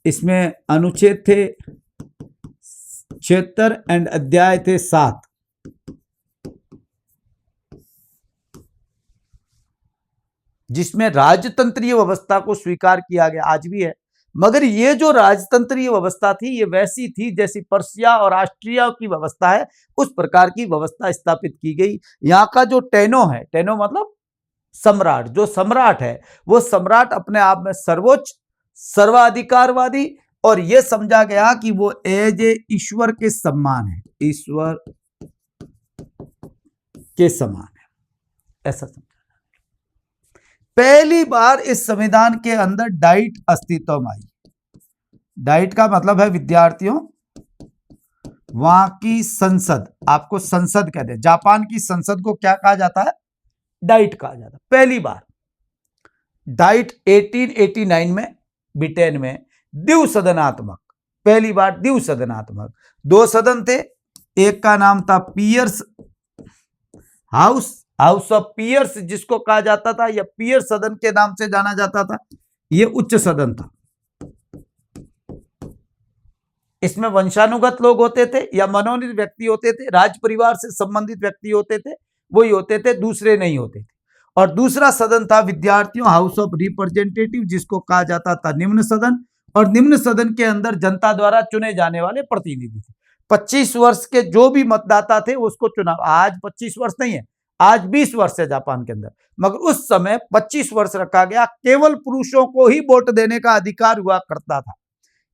इसमें अनुच्छेद थे, क्षेत्र एंड अध्याय थे 7। जिसमें राजतंत्रीय व्यवस्था को स्वीकार किया गया, आज भी है। मगर ये जो राजतंत्रीय व्यवस्था थी ये वैसी थी जैसी पर्शिया और ऑस्ट्रिया की व्यवस्था है, उस प्रकार की व्यवस्था स्थापित की गई। यहाँ का जो टेनो है, टेनो मतलब सम्राट, जो सम्राट है वो सम्राट अपने आप में सर्वोच्च, सर्वाधिकारवादी, और यह समझा गया कि वो एज ए ईश्वर के समान है, ईश्वर के समान है, ऐसा समझा। पहली बार इस संविधान के अंदर डाइट अस्तित्व में आई। डाइट का मतलब है विद्यार्थियों वहां की संसद, आपको संसद कहते हैं। जापान की संसद को क्या कहा जाता है? डाइट कहा जाता है। पहली बार डाइट 1889 में ब्रिटेन में द्विसदनात्मक, पहली बार द्विसदनात्मक, 2 सदन थे। एक का नाम था peers house, house of peers जिसको कहा जाता था, या पियर्स सदन के नाम से जाना जाता था। यह उच्च सदन था। इसमें वंशानुगत लोग होते थे या मनोनीत व्यक्ति होते थे, राज परिवार से संबंधित व्यक्ति होते थे, वही होते थे, दूसरे नहीं होते थे। और दूसरा सदन था विद्यार्थियों, हाउस ऑफ रिप्रेजेंटेटिव, जिसको कहा जाता था निम्न सदन। और निम्न सदन के अंदर जनता द्वारा चुने जाने वाले प्रतिनिधि थे। 25 वर्ष के जो भी मतदाता थे उसको चुनाव, आज 25 वर्ष नहीं है, आज 20 वर्ष है जापान के अंदर, मगर उस समय 25 वर्ष रखा गया। केवल पुरुषों को ही वोट देने का अधिकार हुआ करता था,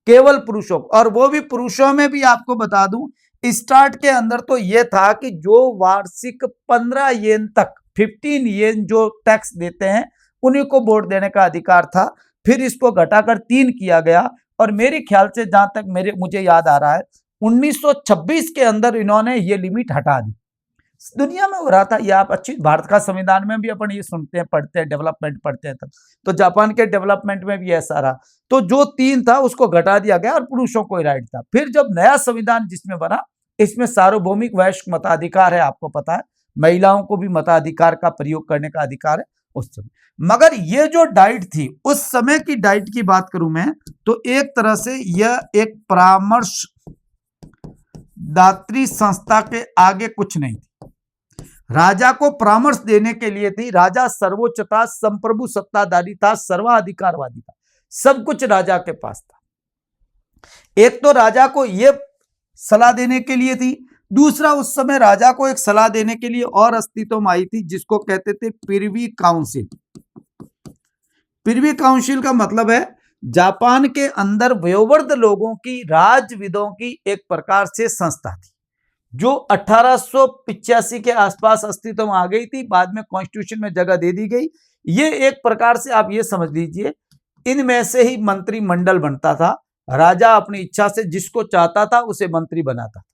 केवल पुरुषों को। और वो भी पुरुषों में भी आपको बता दूं, स्टार्ट के अंदर तो ये था कि जो वार्षिक 15 येन तक, 15 येन जो टैक्स देते हैं, उन्हीं को वोट देने का अधिकार था। फिर इसको घटाकर 3 किया गया, और मेरे ख्याल से जहां तक मुझे याद आ रहा है 1926 के अंदर इन्होंने ये लिमिट हटा दी। दुनिया में हो रहा था ये, आप अच्छी, भारत का संविधान में भी अपन ये सुनते हैं, पढ़ते हैं, डेवलपमेंट पढ़ते हैं तब, तो जापान के डेवलपमेंट में भी ऐसा रहा। तो जो 3 था उसको घटा दिया गया और पुरुषों को ही राइट था। फिर जब नया संविधान जिसमें बना, इसमें सार्वभौमिक वैश्विक मताधिकार है, आपको पता है, महिलाओं को भी मताधिकार का प्रयोग करने का अधिकार है उस समय। मगर ये जो डाइट थी, उस समय की डाइट की बात करूं मैं, तो एक तरह से यह एक परामर्श दात्री संस्था के आगे कुछ नहीं थी। राजा को परामर्श देने के लिए थी। राजा सर्वोच्च था, संप्रभु सत्ताधारी था, सर्वाधिकारवादी था, सब कुछ राजा के पास था। एक तो राजा को यह सलाह देने के लिए थी, दूसरा उस समय राजा को एक सलाह देने के लिए और अस्तित्व में आई थी, जिसको कहते थे प्रिवी काउंसिल। प्रिवी काउंसिल का मतलब है जापान के अंदर वयोवृद्ध लोगों की, राजविदों की एक प्रकार से संस्था थी, जो 1885 के आसपास अस्तित्व में आ गई थी। बाद में कॉन्स्टिट्यूशन में जगह दे दी गई। ये एक प्रकार से आप ये समझ लीजिए, इनमें से ही मंत्रिमंडल बनता था। राजा अपनी इच्छा से जिसको चाहता था उसे मंत्री बनाता था।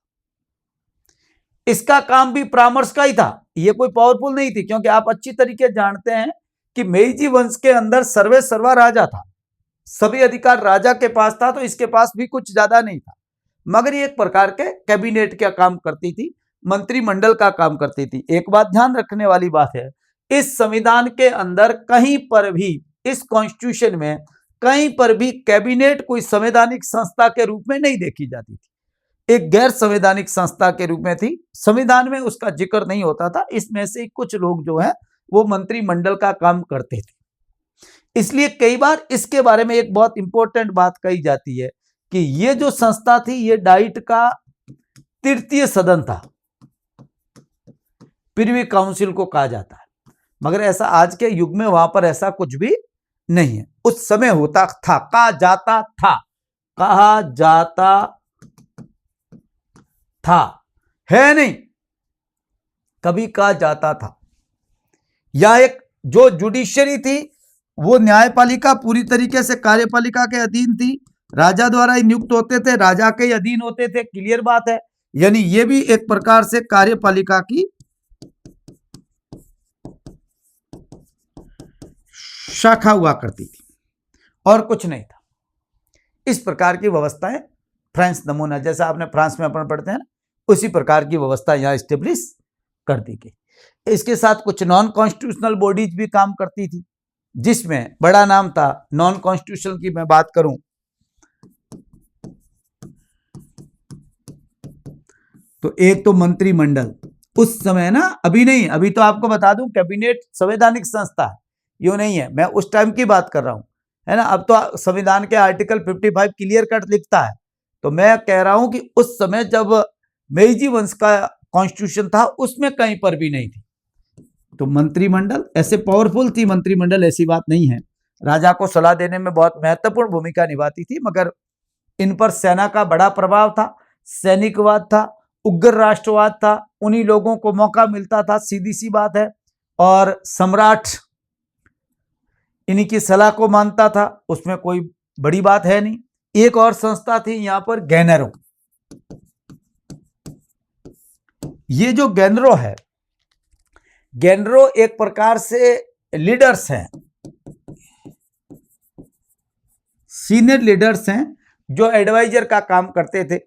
इसका काम भी परामर्श का ही था, ये कोई पावरफुल नहीं थी, क्योंकि आप अच्छी तरीके जानते हैं कि मेइजी वंश के अंदर सर्वे सर्वा राजा था, सभी अधिकार राजा के पास था, तो इसके पास भी कुछ ज्यादा नहीं था। मगर ये एक प्रकार के कैबिनेट का काम करती थी, मंत्रिमंडल का काम करती थी। एक बात ध्यान रखने वाली बात है, इस संविधान के अंदर कहीं पर भी, इस कॉन्स्टिट्यूशन में कहीं पर भी कैबिनेट कोई संवैधानिक संस्था के रूप में नहीं देखी जाती थी, एक गैर संवैधानिक संस्था के रूप में थी। संविधान में उसका जिक्र नहीं होता था। इसमें से कुछ लोग जो है वो मंत्रिमंडल का काम करते थे। इसलिए कई बार इसके बारे में एक बहुत इंपॉर्टेंट बात कही जाती है कि ये जो संस्था थी, ये डाइट का तृतीय सदन था, प्रिवी काउंसिल को कहा जाता है। मगर ऐसा आज के युग में वहां पर ऐसा कुछ भी नहीं है। उस समय होता था, कहा जाता था, कहा जाता था, है नहीं, कभी कहा जाता था। या एक जो जुडिशरी थी, वो न्यायपालिका पूरी तरीके से कार्यपालिका के अधीन थी, राजा द्वारा ही नियुक्त होते थे, राजा के ही अधीन होते थे, क्लियर बात है। यानी ये भी एक प्रकार से कार्यपालिका की शाखा हुआ करती थी, और कुछ नहीं था। इस प्रकार की व्यवस्थाएं फ्रांस नमूना, जैसा आपने फ्रांस में अपन पढ़ते हैं ना, उसी प्रकार की व्यवस्था यहां स्टेब्लिश कर दी गई। इसके साथ कुछ नॉन कॉन्स्टिट्यूशनल बॉडीज भी काम करती थी, जिसमें बड़ा नाम था, नॉन कॉन्स्टिट्यूशनल की मैं बात करूं तो एक तो मंत्रिमंडल, उस समय ना, अभी नहीं, अभी तो आपको बता दूं कैबिनेट संवैधानिक संस्था है, यूं नहीं है, मैं उस टाइम की बात कर रहा हूं, है ना। अब तो संविधान के आर्टिकल 55 क्लियर कट लिखता है, तो मैं कह रहा हूं कि उस समय जब मेइजी वंश का कॉन्स्टिट्यूशन था, उसमें कहीं पर भी नहीं थी। तो मंत्रिमंडल ऐसे पावरफुल थी, मंत्रिमंडल ऐसी बात नहीं है, राजा को सलाह देने में बहुत महत्वपूर्ण भूमिका निभाती थी, मगर इन पर सेना का बड़ा प्रभाव था, सैनिकवाद था, उग्र राष्ट्रवाद था, उन्हीं लोगों को मौका मिलता था, सीधी सी बात है। और सम्राट इन्हीं की सलाह को मानता था, उसमें कोई बड़ी बात है नहीं। एक और संस्था थी यहां पर, गैनरो। ये जो गैनरो है, गैनरो एक प्रकार से लीडर्स हैं, सीनियर लीडर्स हैं, जो एडवाइजर का काम करते थे।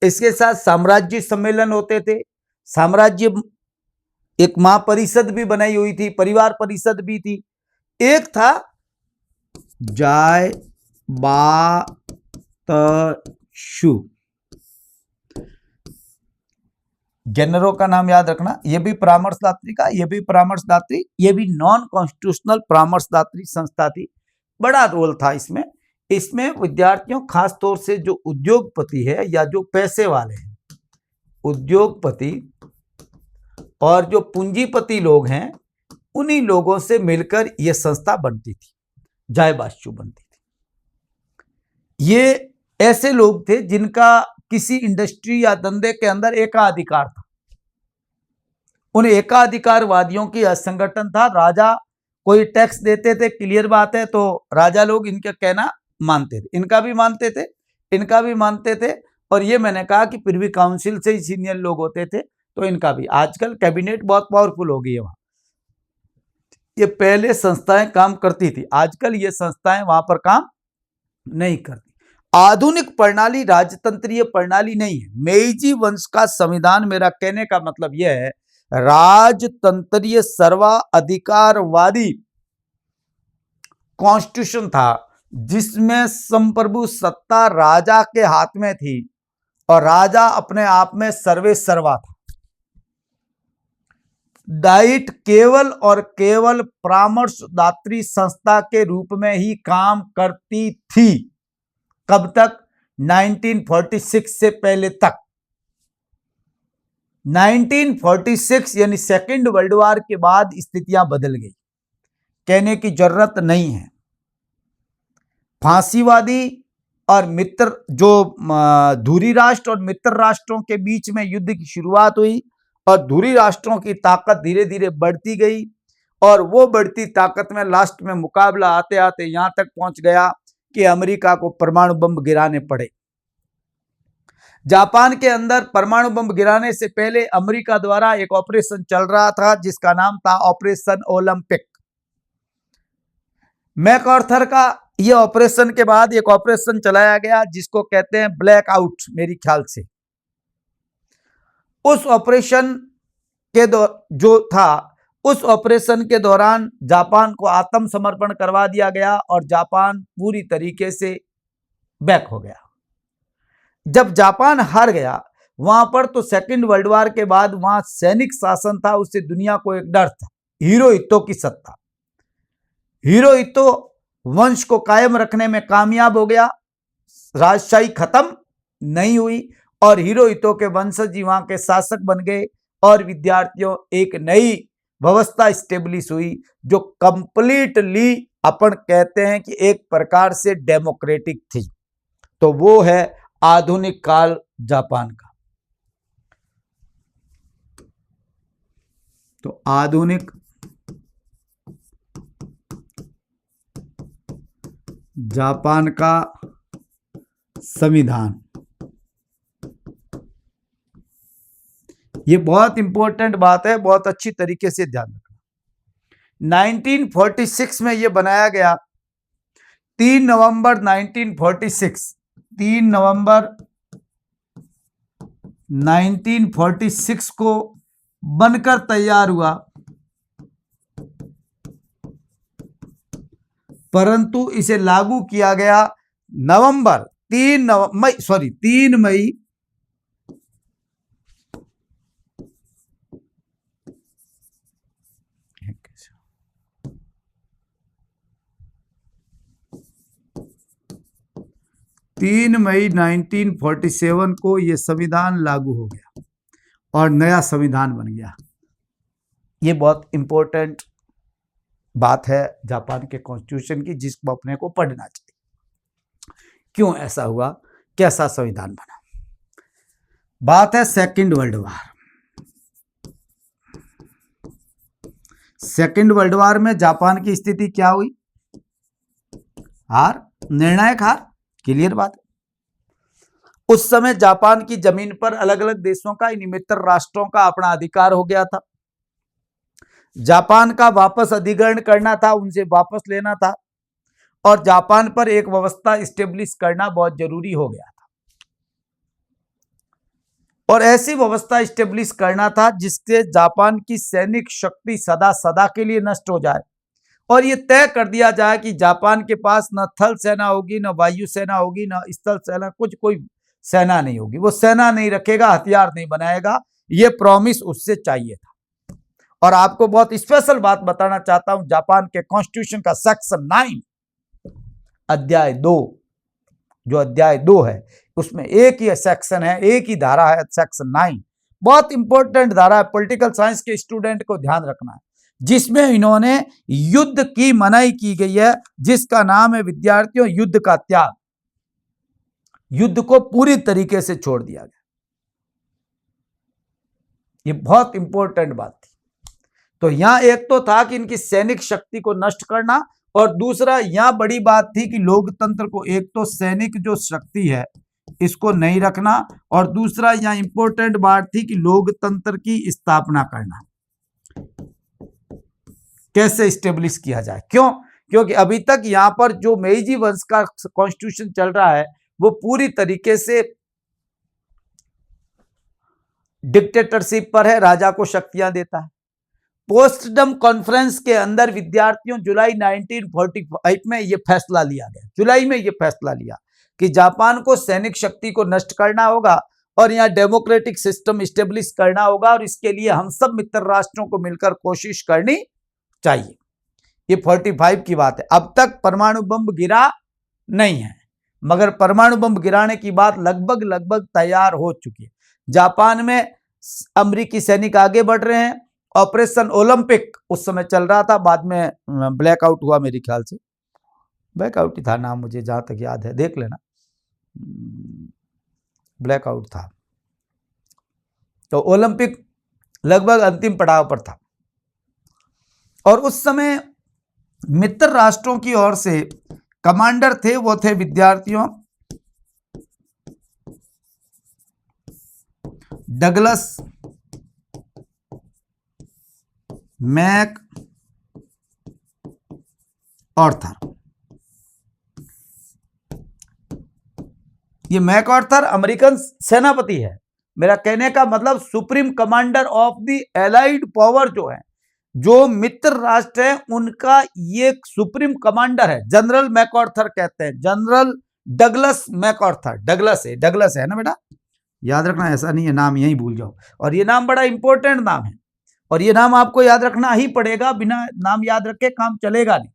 इसके साथ साम्राज्य सम्मेलन होते थे, साम्राज्य एक महापरिषद भी बनाई हुई थी, परिवार परिषद भी थी। एक था जाय बा शु, जनरलों का नाम याद रखना, ये भी परामर्शदात्री का, ये भी परामर्शदात्री, ये भी नॉन कॉन्स्टिट्यूशनल परामर्शदात्री संस्था थी। बड़ा रोल था इसमें। इसमें विद्यार्थियों खास तौर से जो उद्योगपति है या जो पैसे वाले हैं, उद्योगपति और जो पूंजीपति लोग हैं, उन्हीं लोगों से मिलकर यह संस्था बनती थी, जाय बाशचू बनती थी। ये ऐसे लोग थे जिनका किसी इंडस्ट्री या धंधे के अंदर एकाधिकार था। उन एकाधिकारवादियों की संगठन था। राजा कोई टैक्स देते थे, क्लियर बात है, तो राजा लोग इनका कहना मानते थे, इनका भी मानते थे, इनका भी मानते थे। और ये मैंने कहा कि प्रिवी काउंसिल से ही सीनियर लोग होते थे, तो इनका भी। आजकल कैबिनेट बहुत पावरफुल हो गई है वहां। ये पहले संस्थाएं काम करती थी, आजकल ये संस्थाएं वहां पर काम नहीं करती। आधुनिक प्रणाली राजतंत्रीय प्रणाली नहीं है। मेइजी वंश का संविधान, मेरा कहने का मतलब यह है, राजतंत्रीय सर्वाधिकारवादी कॉन्स्टिट्यूशन था, जिसमें संप्रभु सत्ता राजा के हाथ में थी और राजा अपने आप में सर्वे सर्वा था। डाइट केवल और केवल परामर्शदात्री संस्था के रूप में ही काम करती थी। कब तक? 1946 से पहले तक। 1946 यानी सेकेंड वर्ल्ड वॉर के बाद स्थितियां बदल गई, कहने की जरूरत नहीं है। फांसीवादी और मित्र, जो धुरी राष्ट्र और मित्र राष्ट्रों के बीच में युद्ध की शुरुआत हुई और धुरी राष्ट्रों की ताकत धीरे धीरे बढ़ती गई और वो बढ़ती ताकत में लास्ट में मुकाबला आते आते यहां तक पहुंच गया कि अमेरिका को परमाणु बम गिराने पड़े। जापान के अंदर परमाणु बम गिराने से पहले अमेरिका द्वारा एक ऑपरेशन चल रहा था जिसका नाम था ऑपरेशन ओलंपिक। मैकआर्थर का यह ऑपरेशन के बाद एक ऑपरेशन चलाया गया जिसको कहते हैं ब्लैकआउट, मेरी ख्याल से। उस ऑपरेशन के जो था, उस ऑपरेशन के दौरान जापान को आत्मसमर्पण करवा दिया गया और जापान पूरी तरीके से बैक हो गया। जब जापान हार गया वहां पर, तो सेकंड वर्ल्ड वॉर के बाद वहां सैनिक शासन था, उससे दुनिया को एक डर था, हिरोहितो की सत्ता। हिरोहितो वंश को कायम रखने में कामयाब हो गया, राजशाही खत्म नहीं हुई और हिरोहितो के वंशज जी वहां के शासक बन गए और विद्यार्थियों एक नई व्यवस्था स्टेब्लिश हुई जो कंप्लीटली अपन कहते हैं कि एक प्रकार से डेमोक्रेटिक थी। तो वो है आधुनिक काल जापान का। तो आधुनिक जापान का संविधान, ये बहुत इंपॉर्टेंट बात है, बहुत अच्छी तरीके से ध्यान रखना। 1946 में यह बनाया गया। 3 नवंबर 1946, 3 नवंबर 1946 को बनकर तैयार हुआ, परंतु इसे लागू किया गया 3 मई 3 मई 1947 को यह संविधान लागू हो गया और नया संविधान बन गया। ये बहुत इंपॉर्टेंट बात है जापान के कॉन्स्टिट्यूशन की, जिसको अपने को पढ़ना चाहिए। क्यों ऐसा हुआ, कैसा संविधान बना? बात है second world war. Second world war में जापान की स्थिति क्या हुई? हार, निर्णायक हार, क्लियर बात है। उस समय जापान की जमीन पर अलग अलग देशों का, इन मित्र राष्ट्रों का अपना अधिकार हो गया था। जापान का वापस अधिग्रहण करना था, उनसे वापस लेना था और जापान पर एक व्यवस्था स्टेब्लिश करना बहुत जरूरी हो गया था। और ऐसी व्यवस्था स्टेब्लिश करना था जिससे जापान की सैनिक शक्ति सदा सदा के लिए नष्ट हो जाए और ये तय कर दिया जाए कि जापान के पास न थल सेना होगी, न वायु सेना होगी, न स्थल सेना, कोई सेना नहीं होगी। वो सेना नहीं रखेगा, हथियार नहीं बनाएगा, ये प्रॉमिस उससे चाहिए था। और आपको बहुत स्पेशल बात बताना चाहता हूं, जापान के कॉन्स्टिट्यूशन का सेक्शन 9 अध्याय 2 जो अध्याय 2 है उसमें एक ही सेक्शन है, एक ही धारा है, सेक्शन 9, बहुत इंपॉर्टेंट धारा है, पॉलिटिकल साइंस के स्टूडेंट को ध्यान रखना है, जिसमें इन्होंने युद्ध की मनाही की गई है, जिसका नाम है विद्यार्थियों युद्ध का त्याग। युद्ध को पूरी तरीके से छोड़ दिया गया। ये बहुत इंपॉर्टेंट बात थी। तो यहां एक तो था कि इनकी सैनिक शक्ति को नष्ट करना, और दूसरा यहां बड़ी बात थी कि लोकतंत्र को, एक तो सैनिक जो शक्ति है इसको नहीं रखना, और दूसरा यहां इंपॉर्टेंट बात थी कि लोकतंत्र की स्थापना करना, कैसे स्टेब्लिश किया जाए। क्यों? क्योंकि अभी तक यहां पर जो मेइजी वंश का कॉन्स्टिट्यूशन चल रहा है वो पूरी तरीके से डिक्टेटरशिप पर है, राजा को शक्तियां देता है। पोस्टडम कॉन्फ्रेंस के अंदर विद्यार्थियों जुलाई 1945 में यह फैसला लिया गया, जुलाई में यह फैसला लिया कि जापान को सैनिक शक्ति को नष्ट करना होगा और यहां डेमोक्रेटिक सिस्टम स्टेब्लिश करना होगा, और इसके लिए हम सब मित्र राष्ट्रों को मिलकर कोशिश करनी चाहिए। ये 45 की बात है। अब तक परमाणु बम गिरा नहीं है, मगर परमाणु बम गिराने की बात लगभग तैयार हो चुकी है। जापान में अमेरिकी सैनिक आगे बढ़ रहे हैं। ऑपरेशन ओलंपिक उस समय चल रहा था, बाद में ब्लैकआउट हुआ, मेरे ख्याल से ब्लैकआउट ही था नाम, मुझे जहां तक याद है, देख लेना, ब्लैकआउट था। तो ओलंपिक लगभग अंतिम पड़ाव पर था, और उस समय मित्र राष्ट्रों की ओर से कमांडर थे, वो थे विद्यार्थियों डगलस मैक ऑर्थर। ये मैक ऑर्थर अमेरिकन सेनापति है। मेरा कहने का मतलब supreme commander of the allied power जो है, जो मित्र राष्ट्र है, उनका ये सुप्रीम कमांडर है, जनरल मैकऑर्थर कहते हैं, जनरल डगलस मैकऑर्थर। डगलस है ना बेटा, याद रखना, ऐसा नहीं है नाम यही भूल जाओ। और ये नाम बड़ा इंपॉर्टेंट नाम है, और ये नाम आपको याद रखना ही पड़ेगा, बिना नाम याद रखे काम चलेगा नहीं।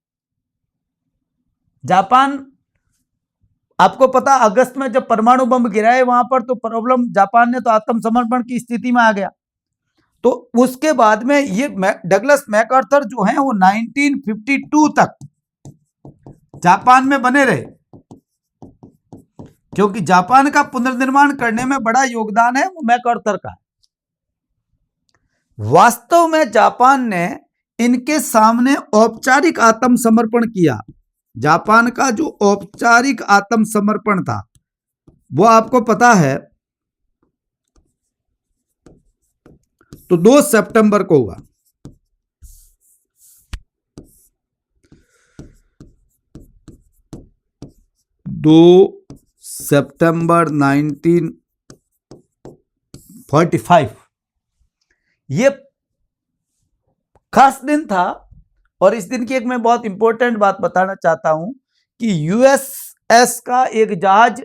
जापान, आपको पता, अगस्त में जब परमाणु बम गिराए वहां पर, तो प्रॉब्लम, जापान ने तो आत्मसमर्पण की स्थिति में आ गया। तो उसके बाद में ये डगलस मैकऑर्थर जो हैं वो 1952 तक जापान में बने रहे, क्योंकि जापान का पुनर्निर्माण करने में बड़ा योगदान है वो मैकऑर्थर का। वास्तव में जापान ने इनके सामने औपचारिक आत्मसमर्पण किया। जापान का जो औपचारिक आत्मसमर्पण था वो आपको पता है, तो 2 सितंबर को हुआ। 2 सितंबर 1945 ये खास दिन था। और इस दिन की एक मैं बहुत इंपॉर्टेंट बात बताना चाहता हूं कि यूएसएस का एक जहाज,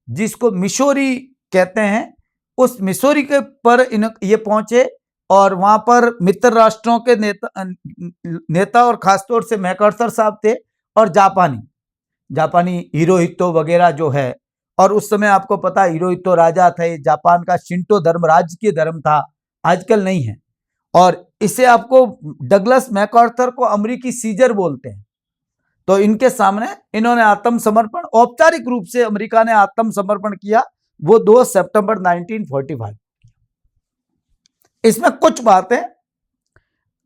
जिसको मिसौरी कहते हैं, उस मिसौरी के पर ये पहुंचे, और वहां पर मित्र राष्ट्रों के नेता और खासतौर से मैकऑर्थर साहब थे, और जापानी हिरोहितो वगैरह जो है। और उस समय आपको पता, हिरोहितो राजा थे, जापान का शिंटो धर्म राजकीय धर्म था, आजकल नहीं है। और इसे आपको डगलस मैकऑर्थर को अमेरिकी सीजर बोलते हैं। तो इनके सामने इन्होंने आत्मसमर्पण, औपचारिक रूप से अमेरिका ने आत्मसमर्पण किया, वो 2 सितंबर 1945। इसमें कुछ बातें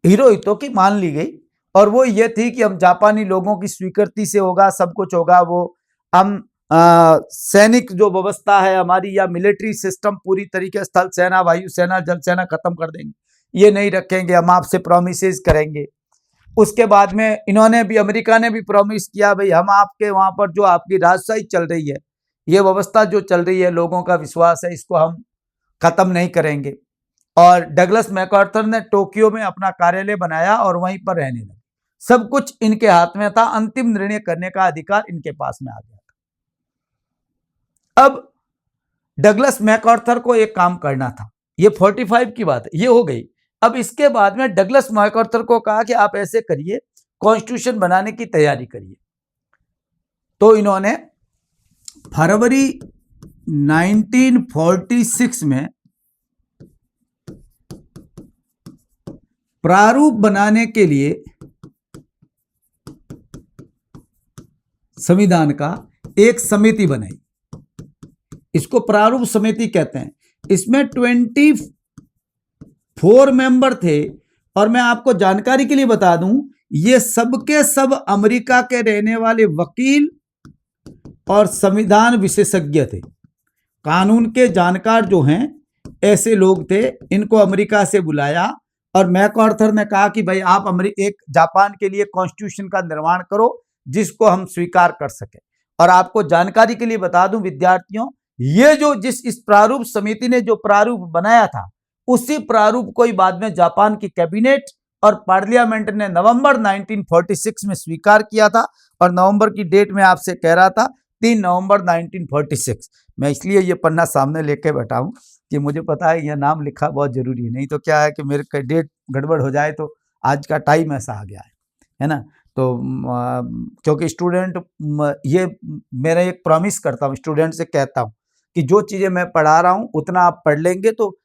हिरोहितो की मान ली गई, और वो ये थी कि हम जापानी लोगों की स्वीकृति से होगा, सब कुछ होगा, वो हम सैनिक जो व्यवस्था है हमारी, या मिलिट्री सिस्टम पूरी तरीके, स्थल सेना, वायु सेना, जल सेना खत्म कर देंगे, ये नहीं रखेंगे, हम आपसे प्रोमिसेस करेंगे। उसके बाद में इन्होंने भी, अमेरिका ने भी प्रॉमिस किया, भाई हम आपके वहां पर जो आपकी राजशाही चल रही है, ये व्यवस्था जो चल रही है, लोगों का विश्वास है, इसको हम खत्म नहीं करेंगे। और डगलस मैकऑर्थर ने टोक्यो में अपना कार्यालय बनाया और वहीं पर रहने लगे। सब कुछ इनके हाथ में था, अंतिम निर्णय करने का अधिकार इनके पास में आ गया था। अब डगलस मैकऑर्थर को एक काम करना था, ये 45 की बात है, ये हो गई। अब इसके बाद में डगलस मैकऑर्थर को कहा कि आप ऐसे करिए, कॉन्स्टिट्यूशन बनाने की तैयारी करिए। तो इन्होंने फरवरी 1946 में प्रारूप बनाने के लिए संविधान का एक समिति बनाई। इसको प्रारूप समिति कहते हैं। इसमें 24 मेंबर थे और मैं आपको जानकारी के लिए बता दूं, ये सबके सब अमेरिका के रहने वाले वकील और संविधान विशेषज्ञ थे। कानून के जानकार जो हैं ऐसे लोग थे। इनको अमेरिका से बुलाया और मैकआर्थर ने कहा कि भाई आप एक जापान के लिए कॉन्स्टिट्यूशन का निर्माण करो जिसको हम स्वीकार कर सके। और आपको जानकारी के लिए बता दूं विद्यार्थियों, ये जो इस प्रारूप समिति ने जो प्रारूप बनाया था, उसी प्रारूप को ही बाद में जापान की कैबिनेट और पार्लियामेंट ने नवंबर 1946 में स्वीकार किया था। और नवंबर की डेट में आपसे कह रहा था 3 नवंबर 1946। मैं इसलिए ये पन्ना सामने लेके बैठा हूं कि मुझे पता है यह नाम लिखा बहुत जरूरी है, नहीं तो क्या है कि मेरे डेट गड़बड़ हो जाए तो आज का टाइम ऐसा आ गया है ना। तो क्योंकि स्टूडेंट, ये मेरा एक प्रॉमिस करता हूँ, स्टूडेंट से कहता हूँ कि जो चीज़ें मैं पढ़ा रहा हूँ उतना आप पढ़ लेंगे तो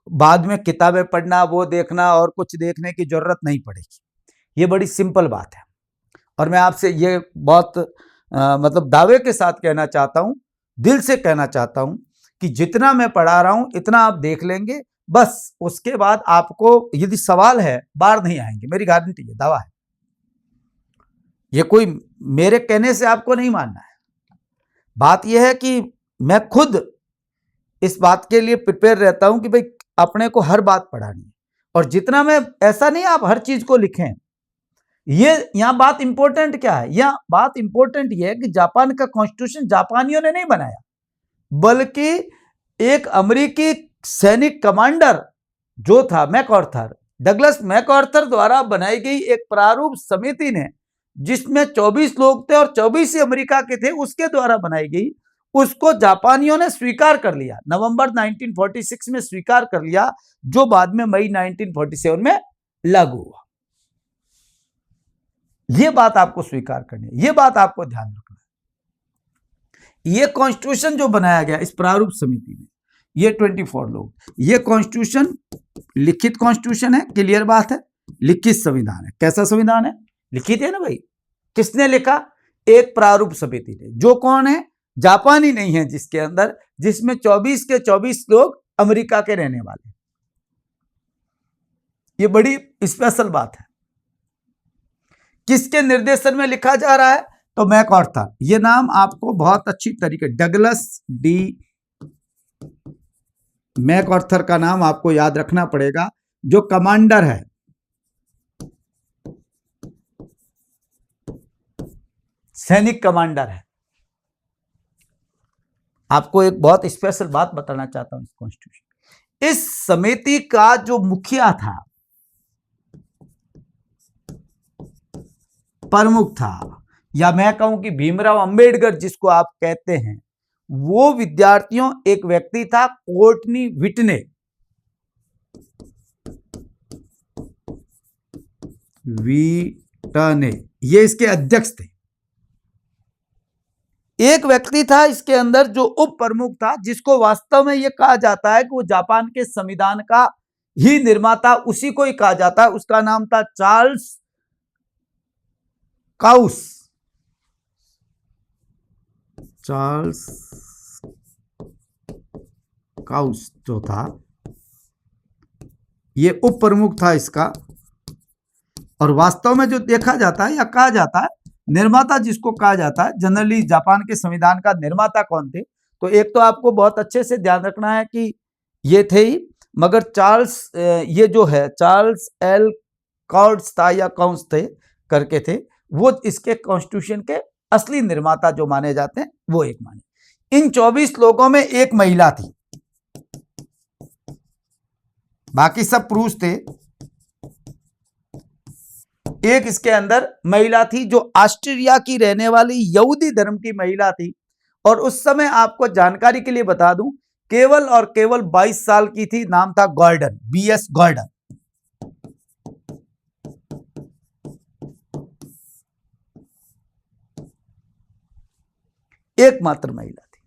बाद में किताबें पढ़ना, वो देखना और कुछ देखने की जरूरत नहीं पड़ेगी। ये बड़ी सिंपल बात है। और मैं आपसे ये बहुत मतलब दावे के साथ कहना चाहता हूँ, दिल से कहना चाहता हूँ कि जितना मैं पढ़ा रहा हूँ इतना आप देख लेंगे, बस उसके बाद आपको यदि सवाल है बाहर नहीं आएंगे, मेरी गारंटी है, दावा है। ये कोई मेरे कहने से आपको नहीं मानना है। बात यह है कि मैं खुद इस बात के लिए प्रिपेयर रहता हूं कि भाई अपने को हर बात पढ़ानी है। और जितना मैं, ऐसा नहीं आप हर चीज को लिखें। ये यहां बात इंपॉर्टेंट क्या है, यहां बात इंपॉर्टेंट यह है कि जापान का कॉन्स्टिट्यूशन जापानियों ने नहीं बनाया, बल्कि एक अमेरिकी सैनिक कमांडर जो था मैकआर्थर, डगलस मैकआर्थर द्वारा बनाई गई एक प्रारूप समिति ने, जिसमें 24 लोग थे और 24 ही अमेरिका के थे, उसके द्वारा बनाई गई, उसको जापानियों ने स्वीकार कर लिया। नवंबर 1946 में स्वीकार कर लिया, जो बाद में मई 1947 में लागू हुआ। यह बात आपको स्वीकार करनी है, यह बात आपको ध्यान रखना है। यह कॉन्स्टिट्यूशन जो बनाया गया इस प्रारूप समिति में, ये 24 लोग, ये कॉन्स्टिट्यूशन लिखित कॉन्स्टिट्यूशन है, क्लियर बात है, लिखित संविधान है। कैसा संविधान है? लिखित है ना भाई। किसने लिखा? एक प्रारूप समिति ने, जो कौन है? जापानी नहीं है, जिसके अंदर, जिसमें 24 के 24 लोग अमेरिका के रहने वाले। ये बड़ी स्पेशल बात है। किसके निर्देशन में लिखा जा रहा है? तो मैकआर्थर। ये नाम आपको बहुत अच्छी तरीके, डगलस डी मैकआर्थर का नाम आपको याद रखना पड़ेगा, जो कमांडर है, सैनिक कमांडर है। आपको एक बहुत स्पेशल बात बताना चाहता हूं इस कॉन्स्टिट्यूशन, इस समिति का जो मुखिया था, प्रमुख था, या मैं कहूं कि भीमराव अंबेडकर जिसको आप कहते हैं, वो विद्यार्थियों एक व्यक्ति था, कोर्टनी व्हिटने। व्हिटने ये इसके अध्यक्ष थे। एक व्यक्ति था इसके अंदर जो उप प्रमुख था, जिसको वास्तव में यह कहा जाता है कि वो जापान के संविधान का ही निर्माता, उसी को ही कहा जाता है। उसका नाम था चार्ल्स काउस। चार्ल्स काउस जो था, ये उप प्रमुख था इसका। और वास्तव में जो देखा जाता है या कहा जाता है, निर्माता जिसको कहा जाता है, जनरली जापान के संविधान का निर्माता कौन थे? तो एक तो आपको बहुत अच्छे से ध्यान रखना है कि ये थे ही, मगर चार्ल्स, ये जो है चार्ल्स एल काउस था या काउस थे करके थे, वो इसके कॉन्स्टिट्यूशन के असली निर्माता जो माने जाते हैं, वो एक माने। इन 24 लोगों में एक महिला थी, बाकी सब पुरुष थे। एक इसके अंदर महिला थी जो ऑस्ट्रिया की रहने वाली यहूदी धर्म की महिला थी। और उस समय आपको जानकारी के लिए बता दूं, केवल और केवल 22 साल की थी। नाम था गॉर्डन, बीएस गॉर्डन। एकमात्र महिला थी।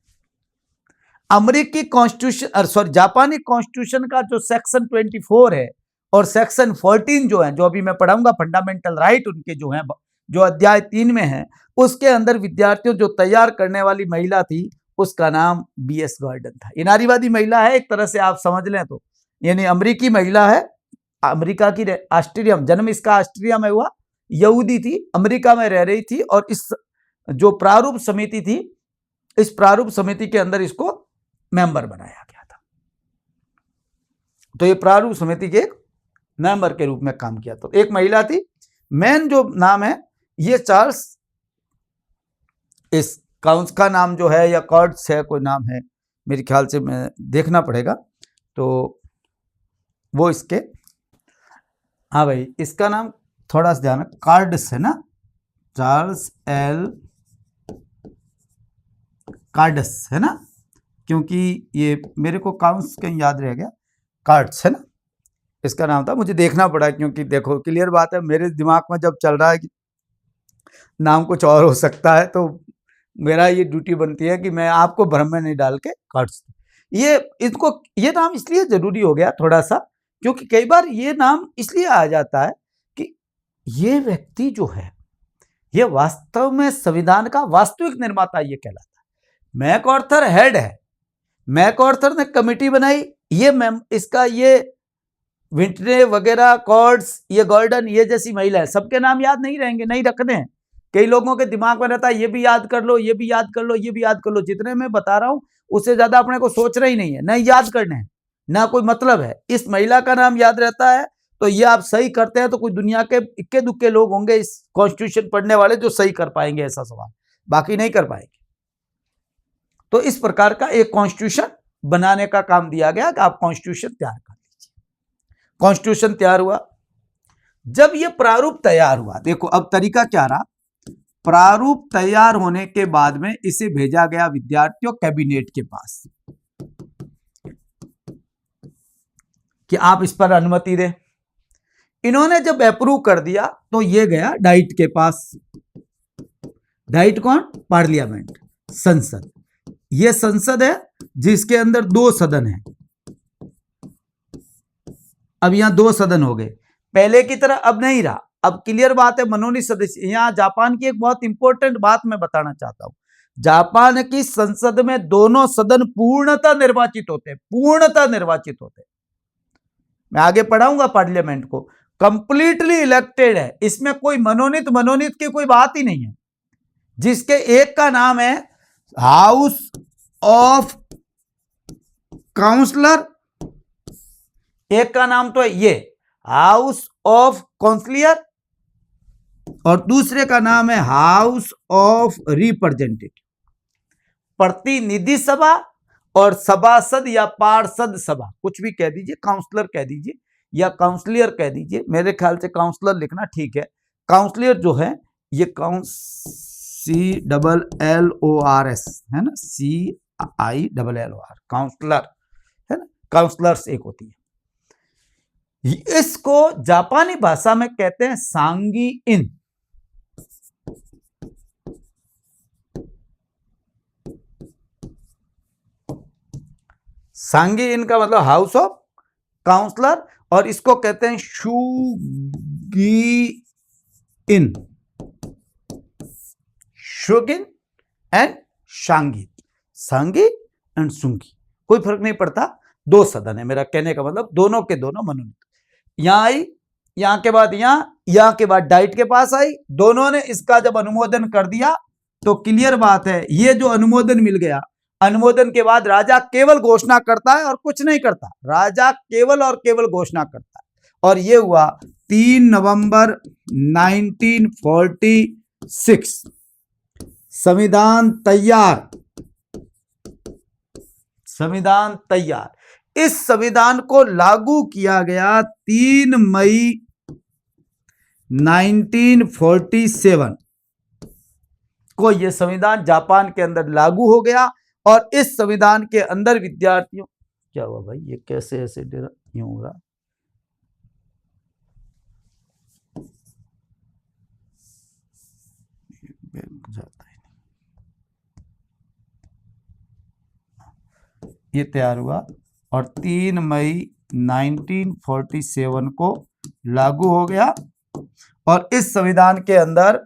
अमेरिकी कॉन्स्टिट्यूशन सॉरी जापानी कॉन्स्टिट्यूशन का जो सेक्शन 24 है और सेक्शन 14 जो है, जो अभी मैं पढ़ाऊंगा, फंडामेंटल राइट उनके जो है, जो अध्याय 3 में है, उसके अंदर विद्यार्थियों जो तैयार करने वाली महिला थी उसका नाम बीएस गॉर्डन था। ये नारीवादी महिला है एक तरह से आप समझ लें तो, यानी अमेरिकी महिला है, अमेरिका की ऑस्ट्रेलिया में, जन्म इसका ऑस्ट्रेलिया में हुआ, यहूदी थी, अमेरिका में रह रही थी, और इस जो प्रारूप समिति थी, इस प्रारूप समिति के अंदर इसको मेंबर बनाया गया था। तो ये प्रारूप समिति के एक मेंबर के रूप में काम किया। तो एक महिला थी। मेन जो नाम है ये चार्ल्स, इस काउंस का नाम जो है या कॉर्ड्स है, कोई नाम है मेरे ख्याल से, मैं देखना पड़ेगा तो वो इसके, हाँ भाई इसका नाम थोड़ा सा ध्यान, कार्ड्स है ना, चार्ल्स एल कार्ड्स है ना, क्योंकि ये मेरे को काउंस कहीं याद रह गया, कार्ड्स है ना इसका नाम था, मुझे देखना पड़ा, क्योंकि देखो क्लियर बात है, मेरे दिमाग में जब चल रहा है कि नाम कुछ और हो सकता है, तो मेरा ये ड्यूटी बनती है कि मैं आपको भ्रम में नहीं डाल के कार्ड्स, ये इसको ये नाम इसलिए जरूरी हो गया थोड़ा सा, क्योंकि कई बार ये नाम इसलिए आ जाता है कि ये व्यक्ति जो है ये वास्तव में संविधान का वास्तविक निर्माता ये कहलाता है। मैकआर्थर हेड है, मैकआर्थर ने कमेटी बनाई, ये इसका ये विंटने वगैरह, कॉर्ड्स, ये गॉर्डन, ये जैसी महिला है, सबके नाम याद नहीं रहेंगे, नहीं रखने हैं। कई लोगों के दिमाग में रहता है ये भी याद कर लो, ये भी याद कर लो, ये भी याद कर लो, जितने मैं बता रहा हूं उससे ज्यादा अपने को सोचना ही नहीं है, नहीं याद करने हैं, ना कोई मतलब है। इस महिला का नाम याद रहता है तो ये आप सही करते हैं तो कोई दुनिया के इक्के दुक्के लोग होंगे इस कॉन्स्टिट्यूशन पढ़ने वाले जो सही कर पाएंगे ऐसा सवाल, बाकी नहीं कर पाएंगे। तो इस प्रकार का एक कॉन्स्टिट्यूशन बनाने का काम दिया गया कि आप कॉन्स्टिट्यूशन तैयार कर लीजिए। कॉन्स्टिट्यूशन तैयार हुआ, जब ये प्रारूप तैयार हुआ, देखो अब तरीका क्या रहा, प्रारूप तैयार होने के बाद में इसे भेजा गया विद्यार्थियों कैबिनेट के पास कि आप इस पर अनुमति दें। इन्होंने जब अप्रूव कर दिया तो ये गया डाइट के पास। डाइट कौन? पार्लियामेंट, संसद। ये संसद है जिसके अंदर 2 सदन है। अब यहां 2 सदन हो गए, पहले की तरह अब नहीं रहा, अब क्लियर बात है, मनोनीत सदस्य। यहां जापान की एक बहुत इंपॉर्टेंट बात मैं बताना चाहता हूं, जापान की संसद में दोनों सदन पूर्णतः निर्वाचित होते, पूर्णतः निर्वाचित होते। मैं आगे पढ़ाऊंगा पार्लियामेंट को, कंप्लीटली इलेक्टेड है, इसमें कोई मनोनीत की कोई बात ही नहीं है। जिसके एक का नाम है हाउस ऑफ काउंसलर, एक का नाम तो है ये हाउस ऑफ काउंसलियर, और दूसरे का नाम है हाउस ऑफ रिप्रेजेंटेटिव। प्रतिनिधि सभा और सभासद या पार्षद सभा, कुछ भी कह दीजिए, काउंसलर कह दीजिए या काउंसलियर कह दीजिए, मेरे ख्याल से काउंसलर लिखना ठीक है। काउंसलियर जो है ये CLLORS है ना, CILLOR, काउंसलर है ना, काउंसलर्स एक होती है। इसको जापानी भाषा में कहते हैं सांगी इन। सांगी इन का मतलब हाउस ऑफ काउंसलर, और इसको कहते हैं शूगी इन, शोगिन एंड शांगी, सांगी एंड सुंगी, कोई फर्क नहीं पड़ता, 2 सदन है। मेरा कहने का मतलब दोनों के दोनों मनोनीत। यहां आई, यहां के बाद यहां के बाद डाइट के पास आई, दोनों ने इसका जब अनुमोदन कर दिया तो क्लियर बात है, ये जो अनुमोदन मिल गया, अनुमोदन के बाद राजा केवल घोषणा करता है और कुछ नहीं करता, राजा केवल और केवल घोषणा करता है। और ये हुआ 3 नवंबर 1946, संविधान तैयार, संविधान तैयार। इस संविधान को लागू किया गया 3 मई 1947 को, यह संविधान जापान के अंदर लागू हो गया। और इस संविधान के अंदर विद्यार्थियों, क्या हुआ भाई, ये कैसे ऐसे यूं हो रहा, जाता है। ये तैयार हुआ और 3 मई 1947 को लागू हो गया। और इस संविधान के अंदर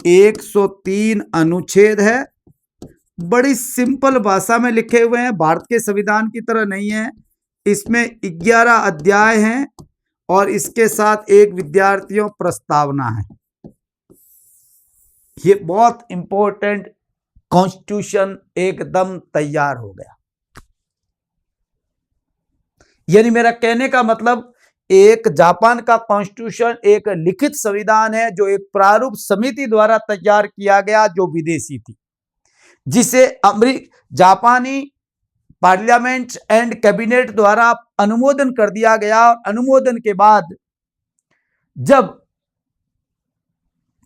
103 अनुच्छेद है, बड़ी सिंपल भाषा में लिखे हुए हैं, भारत के संविधान की तरह नहीं है। इसमें 11 अध्याय हैं और इसके साथ एक विद्यार्थियों प्रस्तावना है। ये बहुत इंपॉर्टेंट कॉन्स्टिट्यूशन एकदम तैयार हो गया। यानी मेरा कहने का मतलब, एक जापान का कॉन्स्टिट्यूशन एक लिखित संविधान है जो एक प्रारूप समिति द्वारा तैयार किया गया, जो विदेशी थी, जिसे जापानी पार्लियामेंट एंड कैबिनेट द्वारा अनुमोदन कर दिया गया। और अनुमोदन के बाद जब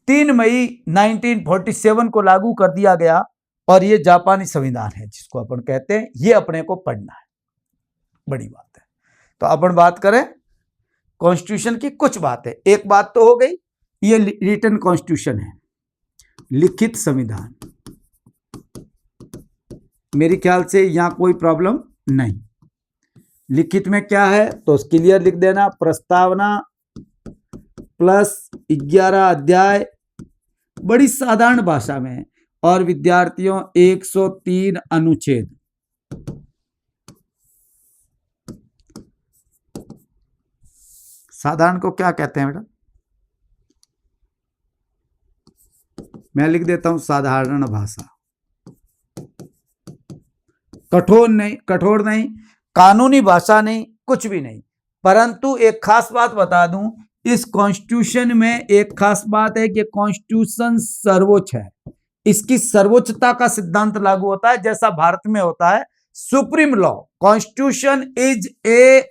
3 मई 1947 को लागू कर दिया गया, और ये जापानी संविधान है जिसको अपन कहते हैं, ये अपने को पढ़ना है, बड़ी बात है। तो अपन बात करें कॉन्स्टिट्यूशन की कुछ बातें। एक बात तो हो गई, ये रिटन कॉन्स्टिट्यूशन है, लिखित संविधान। मेरे ख्याल से यहां कोई प्रॉब्लम नहीं। लिखित में क्या है तो क्लियर लिख देना, प्रस्तावना प्लस 11 अध्याय, बड़ी साधारण भाषा में, और विद्यार्थियों 103 अनुच्छेद। साधारण को क्या कहते हैं बेटा? मैं लिख देता हूं साधारण भाषा। कठोर नहीं, कानूनी भाषा नहीं, कुछ भी नहीं। परंतु एक खास बात बता दूं, इस कॉन्स्टिट्यूशन में एक खास बात है कि कॉन्स्टिट्यूशन सर्वोच्च है। इसकी सर्वोच्चता का सिद्धांत लागू होता है, जैसा भारत में होता है supreme law. Constitution is a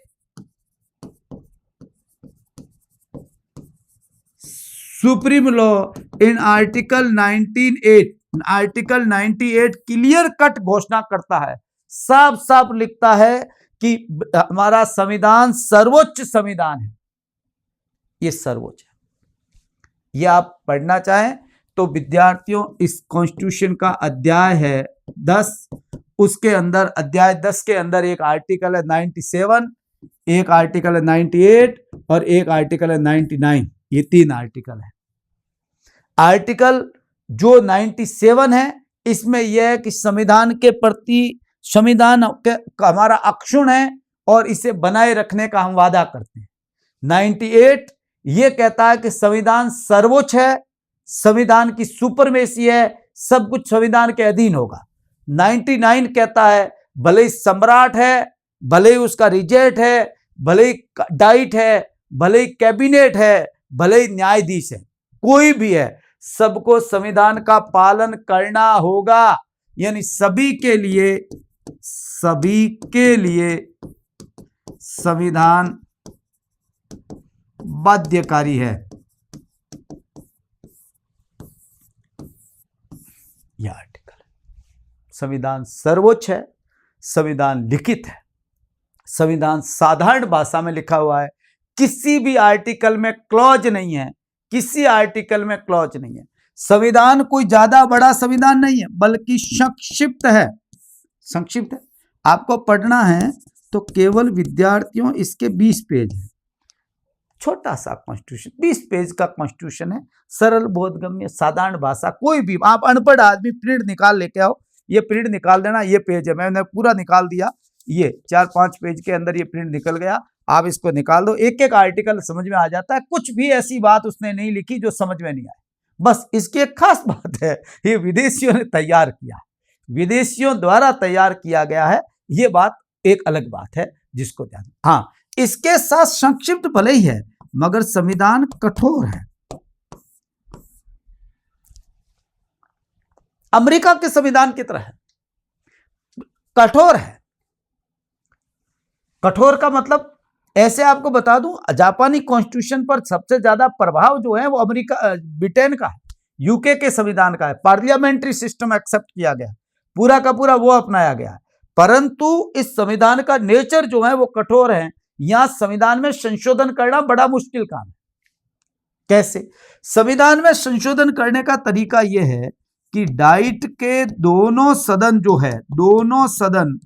supreme law in article 98 clear cut घोषणा करता है, साफ साफ लिखता है कि हमारा संविधान सर्वोच्च संविधान है, ये सर्वोच्च है। ये आप पढ़ना चाहें तो विद्यार्थियों, इस कॉन्स्टिट्यूशन का अध्याय है 10, उसके अंदर अध्याय 10 के अंदर एक आर्टिकल है 97, एक आर्टिकल है 98 और एक आर्टिकल है 99। ये 3 आर्टिकल है। आर्टिकल जो 97 है, इसमें यह है कि संविधान के प्रति, संविधान हमारा अक्षुण्ण है और इसे बनाए रखने का हम वादा करते हैं। 98 ये कहता है कि संविधान सर्वोच्च है, संविधान की सुपरमेसी है, सब कुछ संविधान के अधीन होगा। 99 कहता है भले ही सम्राट है, भले ही उसका रिजेंट है, भले ही डाइट है, भले ही कैबिनेट है, भले ही न्यायाधीश है, कोई भी है, सबको संविधान का पालन करना होगा। यानी सभी के लिए संविधान बाध्यकारी है। यह आर्टिकल, संविधान सर्वोच्च है, संविधान लिखित है, संविधान साधारण भाषा में लिखा हुआ है, किसी भी आर्टिकल में क्लॉज नहीं है, किसी आर्टिकल में क्लॉज नहीं है। संविधान कोई ज्यादा बड़ा संविधान नहीं है, बल्कि संक्षिप्त है। संक्षिप्त है, आपको पढ़ना है तो केवल विद्यार्थियों इसके 20 पेज है, छोटा सा कॉन्स्टिट्यूशन, 20 पेज का कॉन्स्टिट्यूशन है, सरल, बोधगम्य, साधारण भाषा। कोई भी आप अनपढ़ आदमी प्रिंट निकाल लेके आओ, ये प्रिंट निकाल देना, ये पेज है, मैंने पूरा निकाल दिया, ये 4-5 पेज के अंदर ये प्रिंट निकल गया, आप इसको निकाल दो, एक एक आर्टिकल समझ में आ जाता है। कुछ भी ऐसी बात उसने नहीं लिखी जो समझ में नहीं आए। बस इसकी एक खास बात है, ये विदेशियों ने तैयार किया, विदेशियों द्वारा तैयार किया गया है, ये बात एक अलग बात है जिसको ध्यान। हाँ, इसके साथ संक्षिप्त भले ही है मगर संविधान कठोर है। अमेरिका के संविधान की तरह है, कठोर है। कठोर का मतलब, ऐसे आपको बता दूं, जापानी कॉन्स्टिट्यूशन पर सबसे ज्यादा प्रभाव जो है वो अमेरिका, ब्रिटेन का है, यूके के संविधान का है। पार्लियामेंट्री सिस्टम एक्सेप्ट किया गया, पूरा का पूरा वो अपनाया गया, परंतु इस संविधान का नेचर जो है वो कठोर है। यहां संविधान में संशोधन करना बड़ा मुश्किल काम है। कैसे? संविधान में संशोधन करने का तरीका यह है कि डाइट के दोनों सदन जो है, दोनों सदन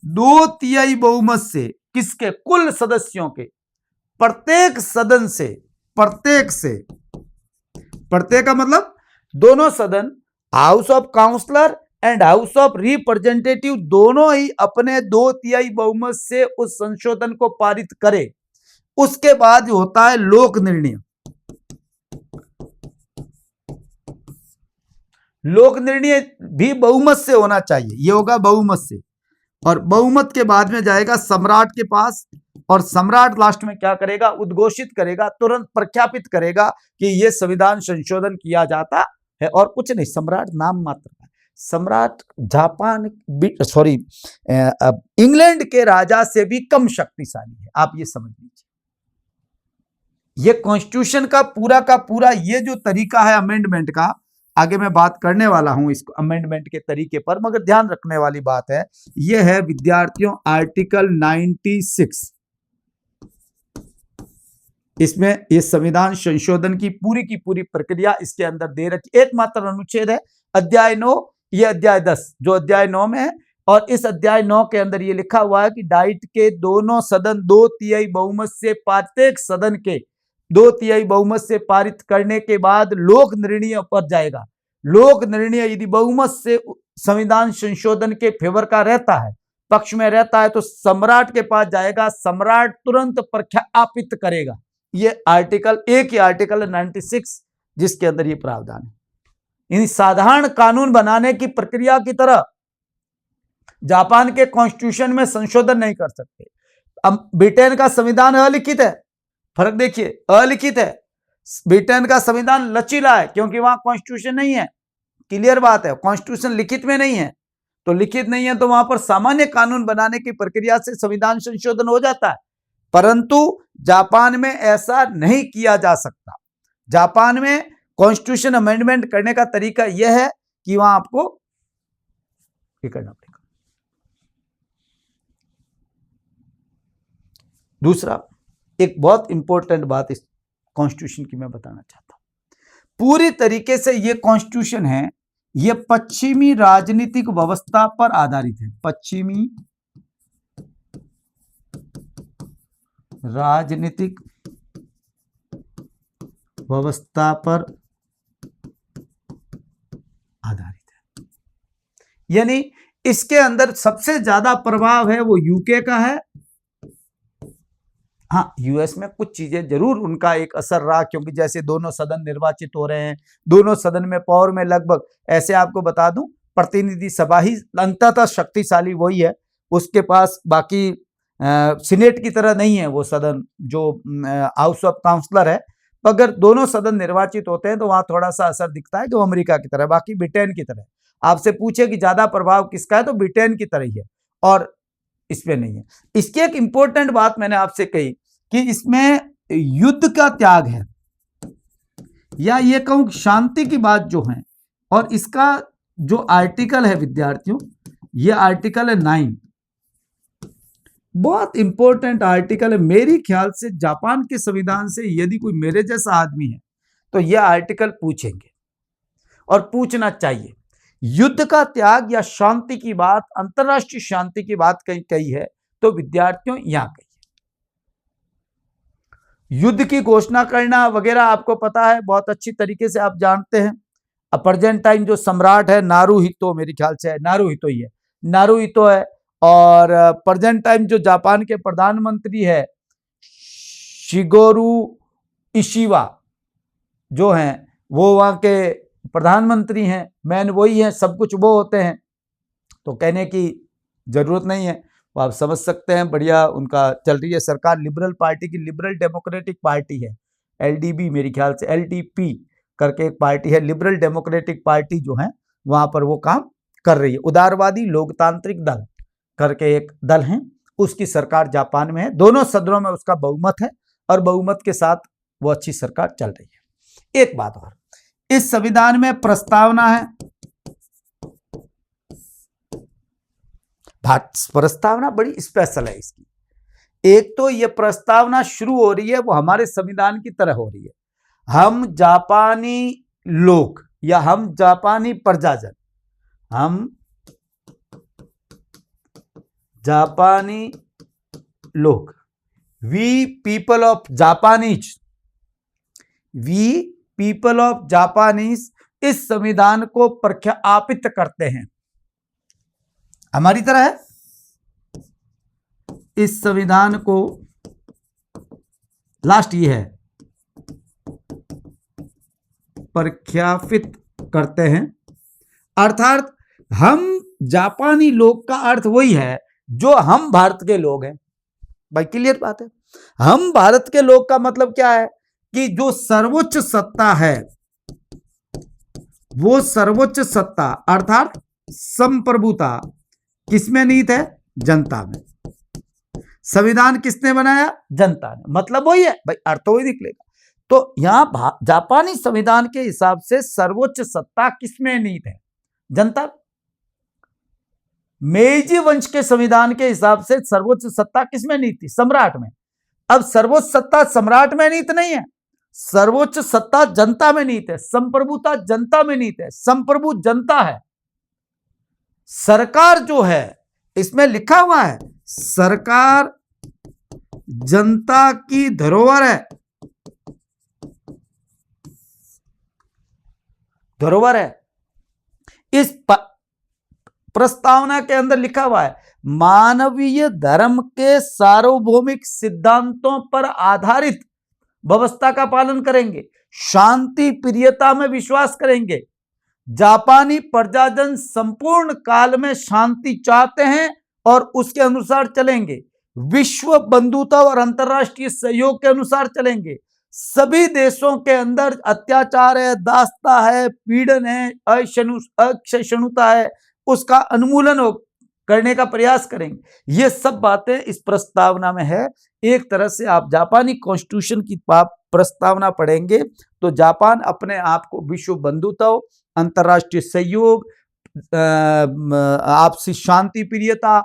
2/3 बहुमत से किसके? कुल सदस्यों के, प्रत्येक सदन से, प्रत्येक का मतलब दोनों सदन, house of councillor and house of representative, दोनों ही अपने 2/3 बहुमत से उस संशोधन को पारित करे। उसके बाद होता है लोक निर्णय। लोक निर्णय भी बहुमत से होना चाहिए, ये होगा बहुमत से, और बहुमत के बाद में जाएगा सम्राट के पास, और सम्राट लास्ट में क्या करेगा? उद्घोषित करेगा, तुरंत प्रख्यापित करेगा कि यह संविधान संशोधन किया जाता है। और कुछ नहीं, सम्राट नाम मात्र है। सम्राट जापान इंग्लैंड के राजा से भी कम शक्तिशाली है, आप ये समझ लीजिए। ये कॉन्स्टिट्यूशन का पूरा ये जो तरीका है अमेंडमेंट का, आगे मैं बात करने वाला हूं इसको अमेंडमेंट के तरीके पर, मगर ध्यान रखने वाली बात है, यह है विद्यार्थियों आर्टिकल 96। इसमें इस संविधान संशोधन की पूरी प्रक्रिया इसके अंदर दे रखी। एकमात्र अनुच्छेद है अध्याय 9, ये अध्याय 10 जो अध्याय 9 में है, और इस अध्याय 9 के अंदर ये लिखा हुआ है कि डाइट के दोनों सदन 2/3 बहुमत से, प्रत्येक सदन के 2/3 बहुमत से पारित करने के बाद लोक निर्णय पर जाएगा। लोक निर्णय यदि बहुमत से संविधान संशोधन के फेवर का रहता है, पक्ष में रहता है, तो सम्राट के पास जाएगा, सम्राट तुरंत प्रख्यापित करेगा। ये आर्टिकल, एक ही आर्टिकल 96 जिसके अंदर ये प्रावधान है। इन साधारण कानून बनाने की प्रक्रिया की तरह जापान के कॉन्स्टिट्यूशन में संशोधन नहीं कर सकते। अब ब्रिटेन का संविधान अलिखित है, फर्क देखिए, अलिखित है। ब्रिटेन का संविधान लचीला है क्योंकि वहां कॉन्स्टिट्यूशन नहीं है, क्लियर बात है, कॉन्स्टिट्यूशन लिखित में नहीं है, तो लिखित नहीं है तो वहां पर सामान्य कानून बनाने की प्रक्रिया से संविधान संशोधन हो जाता है। परंतु जापान में ऐसा नहीं किया जा सकता। जापान में कॉन्स्टिट्यूशन अमेंडमेंट करने का तरीका यह है कि वहां आपको ये करना पड़ेगा। दूसरा, एक बहुत इंपॉर्टेंट बात इस कॉन्स्टिट्यूशन की मैं बताना चाहता हूं। पूरी तरीके से ये कॉन्स्टिट्यूशन है, ये पश्चिमी राजनीतिक व्यवस्था पर आधारित है, पश्चिमी राजनीतिक व्यवस्था पर आधारित है। यानी इसके अंदर सबसे ज्यादा प्रभाव है वो यूके का है। हाँ, यूएस में कुछ चीजें जरूर उनका एक असर रहा, क्योंकि जैसे दोनों सदन निर्वाचित हो रहे हैं, दोनों सदन में पावर में लगभग, ऐसे आपको बता दूं, प्रतिनिधि सभा ही अंततः शक्तिशाली वही है, उसके पास बाकी सीनेट की तरह नहीं है वो सदन जो हाउस ऑफ काउंसलर है। अगर दोनों सदन निर्वाचित होते हैं तो वहां थोड़ा सा असर दिखता है कि वो अमेरिका की तरह, बाकी ब्रिटेन की तरह। आपसे पूछे कि ज्यादा प्रभाव किसका है तो ब्रिटेन की तरह ही है, और इसमें नहीं है। इसकी एक इंपॉर्टेंट बात मैंने आपसे कही कि इसमें युद्ध का त्याग है, या ये कहूं शांति की बात जो है, और इसका जो आर्टिकल है विद्यार्थियों, ये आर्टिकल है 9, बहुत इंपॉर्टेंट आर्टिकल है। मेरी ख्याल से जापान के संविधान से यदि कोई मेरे जैसा आदमी है तो यह आर्टिकल पूछेंगे, और पूछना चाहिए। युद्ध का त्याग या शांति की बात, अंतरराष्ट्रीय शांति की बात कहीं कही है तो विद्यार्थियों यहां कही है। युद्ध की घोषणा करना वगैरह आपको पता है, बहुत अच्छी तरीके से आप जानते हैं। प्रेजेंट टाइम जो सम्राट है नारुहितो, मेरे ख्याल से नारुहितो ही है, नारुहितो है। और प्रेजेंट टाइम जो जापान के प्रधानमंत्री है शिगोरू इशिवा जो हैं, वो वहां के प्रधानमंत्री हैं, मैन वही हैं, सब कुछ वो होते हैं, तो कहने की जरूरत नहीं है, वो आप समझ सकते हैं। बढ़िया उनका चल रही है सरकार, लिबरल पार्टी की, लिबरल डेमोक्रेटिक पार्टी है, एलडीबी मेरे ख्याल से, एलडीपी करके एक पार्टी है, लिबरल डेमोक्रेटिक पार्टी जो है वहां पर वो काम कर रही है। उदारवादी लोकतांत्रिक दल करके एक दल है, उसकी सरकार जापान में है, दोनों सदनों में उसका बहुमत है, और बहुमत के साथ वो अच्छी सरकार चल रही है। एक बात और, इस संविधान में प्रस्तावना है, प्रस्तावना बड़ी स्पेशल है इसकी। एक तो ये प्रस्तावना शुरू हो रही है वो हमारे संविधान की तरह हो रही है। हम जापानी लोग या हम जापानी प्रजाजन, हम जापानी लोग, we people of Japanese, we people of Japanese इस संविधान को प्रख्यापित करते हैं। हमारी तरह है, इस संविधान को लास्ट ये है, प्रख्यापित करते हैं। अर्थात हम जापानी लोग का अर्थ वही है जो हम भारत के लोग हैं। भाई क्लियर बात है। हम भारत के लोग का मतलब क्या है कि जो सर्वोच्च सत्ता है वो सर्वोच्च सत्ता अर्थात संप्रभुता किसमें निहित है? जनता में। संविधान किसने बनाया? जनता ने। मतलब वही है भाई, अर्थ तो वही निकलेगा। तो यहां जापानी संविधान के हिसाब से सर्वोच्च सत्ता किसमें निहित है? जनता। मेइजी वंश के संविधान के हिसाब से सर्वोच्च सत्ता किसमें निहित थी? सम्राट में। अब सर्वोच्च सत्ता सम्राट में निहित नहीं है, सर्वोच्च सत्ता जनता में निहित है, संप्रभुता जनता में निहित है, संप्रभु जनता है। सरकार जो है इसमें लिखा हुआ है सरकार जनता की धरोहर है, धरोहर है। इस प्रस्तावना के अंदर लिखा हुआ है मानवीय धर्म के सार्वभौमिक सिद्धांतों पर आधारित व्यवस्था का पालन करेंगे, शांति प्रियता में विश्वास करेंगे। जापानी प्रजाजन संपूर्ण काल में शांति चाहते हैं और उसके अनुसार चलेंगे, विश्व बंधुता और अंतर्राष्ट्रीय सहयोग के अनुसार चलेंगे। सभी देशों के अंदर अत्याचार है, दासता है, पीड़न है, असहिष्णुता है, उसका उन्मूलन करने का प्रयास करेंगे। ये सब बातें इस प्रस्तावना में है। एक तरह से आप जापानी कॉन्स्टिट्यूशन की प्रस्तावना पढ़ेंगे तो जापान अपने आप को विश्व बंधुता, अंतर्राष्ट्रीय सहयोग, आपसी शांति प्रियता,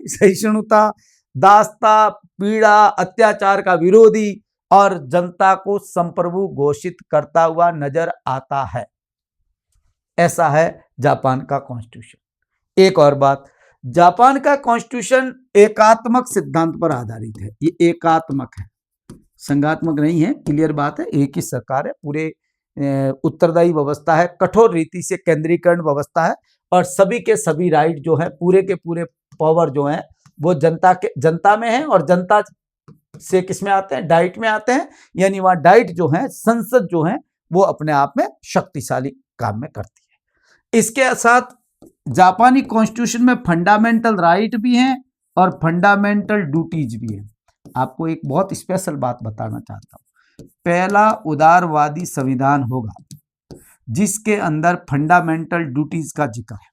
सहिष्णुता, दासता, पीड़ा, अत्याचार का विरोधी और जनता को संप्रभु घोषित करता हुआ नजर आता है। ऐसा है जापान का कॉन्स्टिट्यूशन। एक और बात, जापान का कॉन्स्टिट्यूशन एकात्मक सिद्धांत पर आधारित है। ये एकात्मक है, संघात्मक नहीं है। क्लियर बात है। एक ही सरकार है, पूरे उत्तरदायी व्यवस्था है, कठोर रीति से केंद्रीकरण व्यवस्था है और सभी के सभी राइट जो है, पूरे के पूरे पावर जो है वो जनता में है और जनता से किस में आते हैं? डाइट में आते हैं। यानी वहां डाइट जो है, संसद जो है वो अपने आप में शक्तिशाली काम में करती है। इसके साथ जापानी कॉन्स्टिट्यूशन में फंडामेंटल राइट भी हैं और फंडामेंटल ड्यूटीज भी हैं। आपको एक बहुत स्पेशल बात बताना चाहता हूं। पहला उदारवादी संविधान होगा जिसके अंदर फंडामेंटल ड्यूटीज का जिक्र है।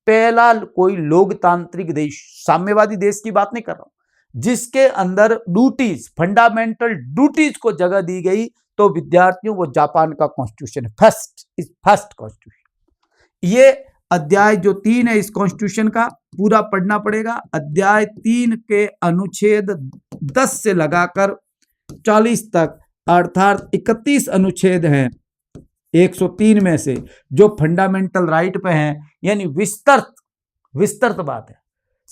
पहला कोई लोकतांत्रिक देश, साम्यवादी देश की बात नहीं कर रहा हूं, जिसके अंदर ड्यूटीज, फंडामेंटल ड्यूटीज को जगह दी गई तो विद्यार्थियों वो जापान का कॉन्स्टिट्यूशन है। First constitution. ये अध्याय जो 3 है इस कॉन्स्टिट्यूशन का पूरा पढ़ना पड़ेगा। अध्याय 3 के अनुच्छेद 10 से लगाकर 40 तक अर्थात 31 अनुच्छेद हैं 103 में से जो फंडामेंटल राइट पे हैं। यानी विस्तृत बात है।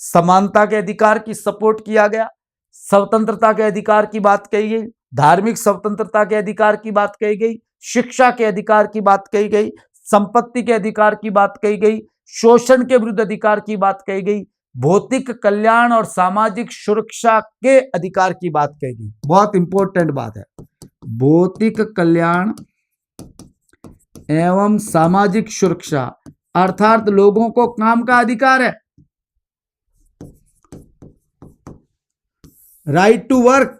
समानता के अधिकार की सपोर्ट किया गया, स्वतंत्रता के अधिकार की बात कही गई, धार्मिक स्वतंत्रता के अधिकार की बात कही गई, शिक्षा के अधिकार की बात कही गई, संपत्ति के अधिकार की बात कही गई, शोषण के विरुद्ध अधिकार की बात कही गई, भौतिक कल्याण और सामाजिक सुरक्षा के अधिकार की बात कही गई। बहुत इंपॉर्टेंट बात है। भौतिक कल्याण एवं सामाजिक सुरक्षा अर्थात लोगों को काम का अधिकार है, राइट टू वर्क।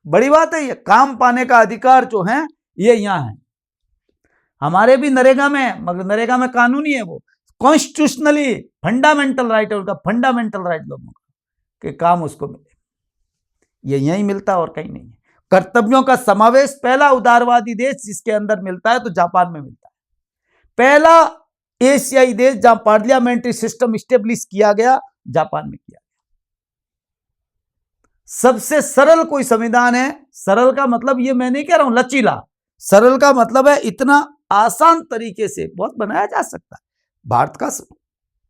बड़ी बात है ये, काम पाने का अधिकार जो है ये यहां है। हमारे भी नरेगा में है, मगर नरेगा में कानूनी है, वो कॉन्स्टिट्यूशनली फंडामेंटल राइट है, उनका फंडामेंटल राइट लोगों का कि काम उसको मिले। ये यहीं मिलता है और कहीं नहीं है। कर्तव्यों का समावेश पहला उदारवादी देश जिसके अंदर मिलता है तो जापान में मिलता है। पहला एशियाई देश जहां पार्लियामेंट्री सिस्टम स्टेब्लिश किया गया जापान में किया गया। सबसे सरल कोई संविधान है, सरल का मतलब ये मैं नहीं कह रहा हूं लचीला, सरल का मतलब है इतना आसान तरीके से बहुत बनाया जा सकता है। भारत का,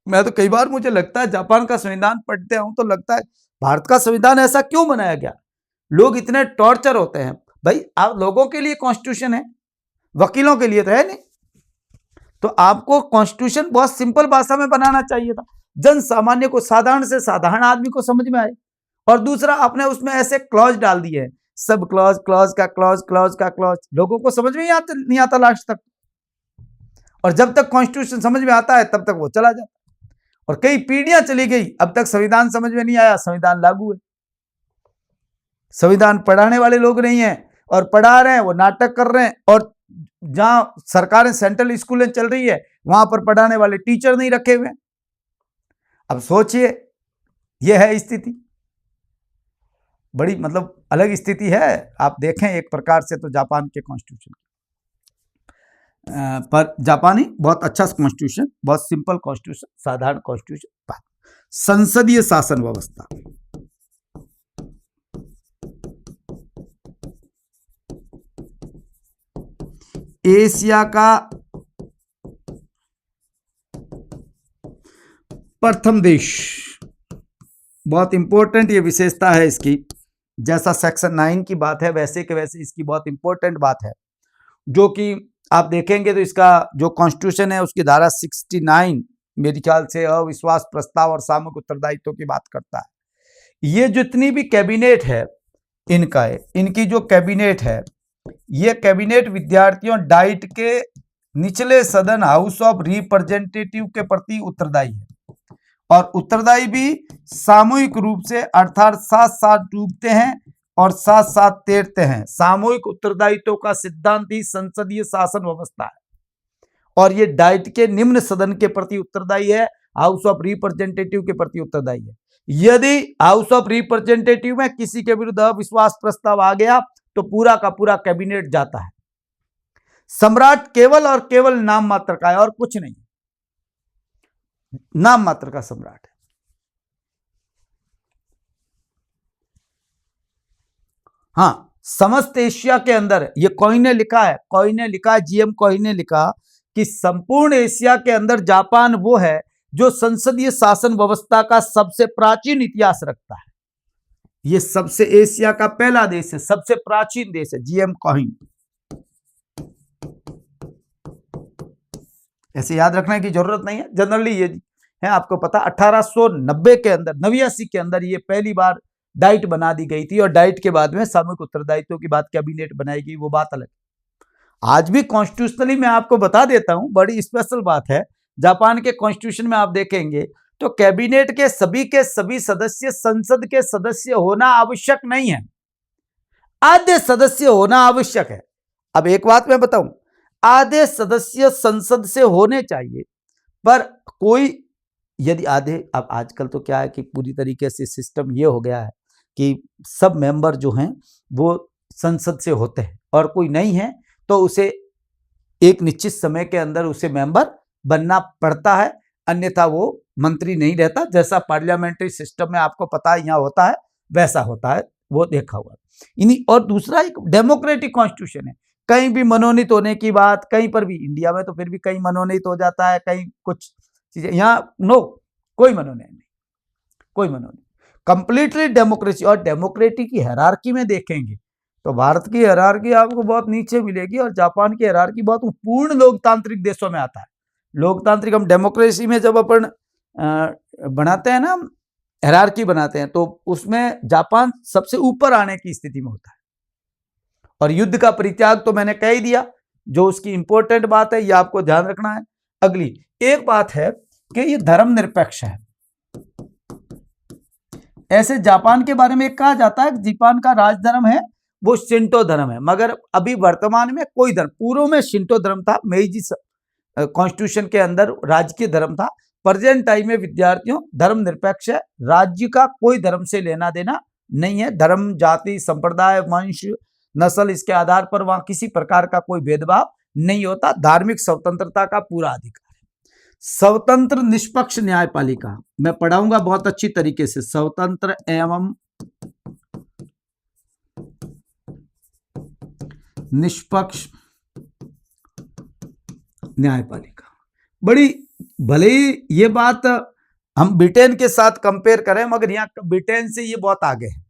मैं तो कई बार मुझे लगता है जापान का संविधान पढ़ते हूं तो लगता है भारत का संविधान ऐसा क्यों बनाया गया, लोग इतने टॉर्चर होते हैं। भाई आप लोगों के लिए कॉन्स्टिट्यूशन है, वकीलों के लिए तो है नहीं। तो आपको कॉन्स्टिट्यूशन बहुत सिंपल भाषा में बनाना चाहिए था, जन सामान्य को, साधारण से साधारण आदमी को समझ में आए। और दूसरा, आपने उसमें ऐसे क्लॉज डाल दिए हैं, सब क्लॉज, क्लॉज का क्लॉज, क्लॉज का क्लॉज, लोगों को समझ में नहीं आता लास्ट तक। और जब तक कॉन्स्टिट्यूशन समझ में आता है तब तक वो चला जाता है। और कई पीढ़ियां चली गई, अब तक संविधान समझ में नहीं आया, संविधान लागू है। संविधान पढ़ाने वाले लोग नहीं है, और पढ़ा रहे हैं वो नाटक कर रहे हैं। और जहां सरकारें, सेंट्रल स्कूलें चल रही है, वहां पर पढ़ाने वाले टीचर नहीं रखे हुए। अब सोचिए, यह है स्थिति, बड़ी मतलब अलग स्थिति है। आप देखें एक प्रकार से तो जापान के कॉन्स्टिट्यूशन पर, जापानी बहुत अच्छा कॉन्स्टिट्यूशन, बहुत सिंपल कॉन्स्टिट्यूशन, साधारण कॉन्स्टिट्यूशन। संसदीय शासन व्यवस्था, एशिया का प्रथम देश, बहुत इंपॉर्टेंट ये विशेषता है इसकी। जैसा सेक्शन 9 की बात है वैसे के वैसे इसकी बहुत इंपॉर्टेंट बात है, जो कि आप देखेंगे तो इसका जो कॉन्स्टिट्यूशन है उसकी धारा 69 मेरे ख्याल से अविश्वास प्रस्ताव और सामूहिक उत्तरदायित्व की बात करता है। ये जितनी भी कैबिनेट है इनका है, इनकी जो कैबिनेट है, ये कैबिनेट विद्यार्थियों डाइट के निचले सदन हाउस ऑफ रिप्रेजेंटेटिव के प्रति उत्तरदायी है। और उत्तरदायी भी सामूहिक रूप से, अर्थात साथ साथ डूबते हैं और साथ साथ तैरते हैं। सामूहिक उत्तरदायित्व का सिद्धांत ही संसदीय शासन व्यवस्था है। और ये डाइट के निम्न सदन के प्रति उत्तरदायी है, हाउस ऑफ रिप्रेजेंटेटिव के प्रति उत्तरदायी है। यदि हाउस ऑफ रिप्रेजेंटेटिव में किसी के विरुद्ध अविश्वास प्रस्ताव आ गया तो पूरा का पूरा कैबिनेट जाता है। सम्राट केवल और केवल नाम मात्र का है और कुछ नहीं, नाम मात्र का सम्राट है। हाँ, समस्त एशिया के अंदर, ये कोई ने लिखा है, जीएम कोई ने लिखा कि संपूर्ण एशिया के अंदर जापान वो है जो संसदीय शासन व्यवस्था का सबसे प्राचीन इतिहास रखता है। ये सबसे एशिया का पहला देश है, सबसे प्राचीन देश है, जीएम कोहिन। ऐसे याद रखने की जरूरत नहीं है, जनरली ये है आपको पता। 1890 के अंदर, 89 के अंदर ये पहली बार डाइट बना दी गई थी, और डाइट के बाद में सामूहिक उत्तरदायित्व की बात कैबिनेट बनाई गई, वो बात अलग। आज भी कॉन्स्टिट्यूशनली मैं आपको बता देता हूं, बड़ी स्पेशल बात है। जापान के कॉन्स्टिट्यूशन में आप देखेंगे तो कैबिनेट के सभी सदस्य संसद के सदस्य होना आवश्यक नहीं है, आधे सदस्य होना आवश्यक है। अब एक बात मैं बताऊं, आधे सदस्य संसद से होने चाहिए, पर कोई यदि आधे, अब आजकल तो क्या है कि पूरी तरीके से सिस्टम ये हो गया है कि सब मेंबर जो हैं वो संसद से होते हैं, और कोई नहीं है तो उसे एक निश्चित समय के अंदर उसे मेंबर बनना पड़ता है, अन्यथा वो मंत्री नहीं रहता। जैसा पार्लियामेंट्री सिस्टम में आपको पता है यहाँ होता है, वैसा होता है, वो देखा हुआ इन्हीं। और दूसरा, एक डेमोक्रेटिक कॉन्स्टिट्यूशन है, कहीं भी मनोनीत होने की बात, कहीं पर भी, इंडिया में तो फिर भी कहीं मनोनीत हो जाता है, कहीं कुछ चीजें, यहाँ नो, कोई मनोनयन नहीं, कोई मनोनयन, कंप्लीटली डेमोक्रेसी। और डेमोक्रेसी की हायरार्की में देखेंगे तो भारत की हायरार्की आपको बहुत नीचे मिलेगी, और जापान की हायरार्की बहुत पूर्ण लोकतांत्रिक देशों में आता है। लोकतांत्रिक, हम डेमोक्रेसी में जब अपन बनाते हैं ना, हायरार्की बनाते हैं, तो उसमें जापान सबसे ऊपर आने की स्थिति में होता है। और युद्ध का परित्याग तो मैंने कह ही दिया, जो उसकी इंपॉर्टेंट बात है, ये आपको ध्यान रखना है। अगली एक बात है कि ये धर्मनिरपेक्ष है। ऐसे जापान के बारे में कहा जाता है कि जापान का राज धर्म है वो शिंटो धर्म है, मगर अभी वर्तमान में कोई धर्म, पूर्व में शिंटो धर्म था, मेइजी कॉन्स्टिट्यूशन के अंदर राजकीय धर्म था। प्रेजेंट टाइम में विद्यार्थियों धर्म निरपेक्ष है, राज्य का कोई धर्म से लेना देना नहीं है। धर्म, जाति, संप्रदाय, वंश, नस्ल, इसके आधार पर वहां किसी प्रकार का कोई भेदभाव नहीं होता। धार्मिक स्वतंत्रता का पूरा अधिकार है। स्वतंत्र निष्पक्ष न्यायपालिका, मैं पढ़ाऊंगा बहुत अच्छी तरीके से। स्वतंत्र एवं निष्पक्ष न्यायपालिका। बड़ी भले ही ये बात हम ब्रिटेन के साथ कंपेयर करें, मगर यहाँ ब्रिटेन से ये बहुत आगे है।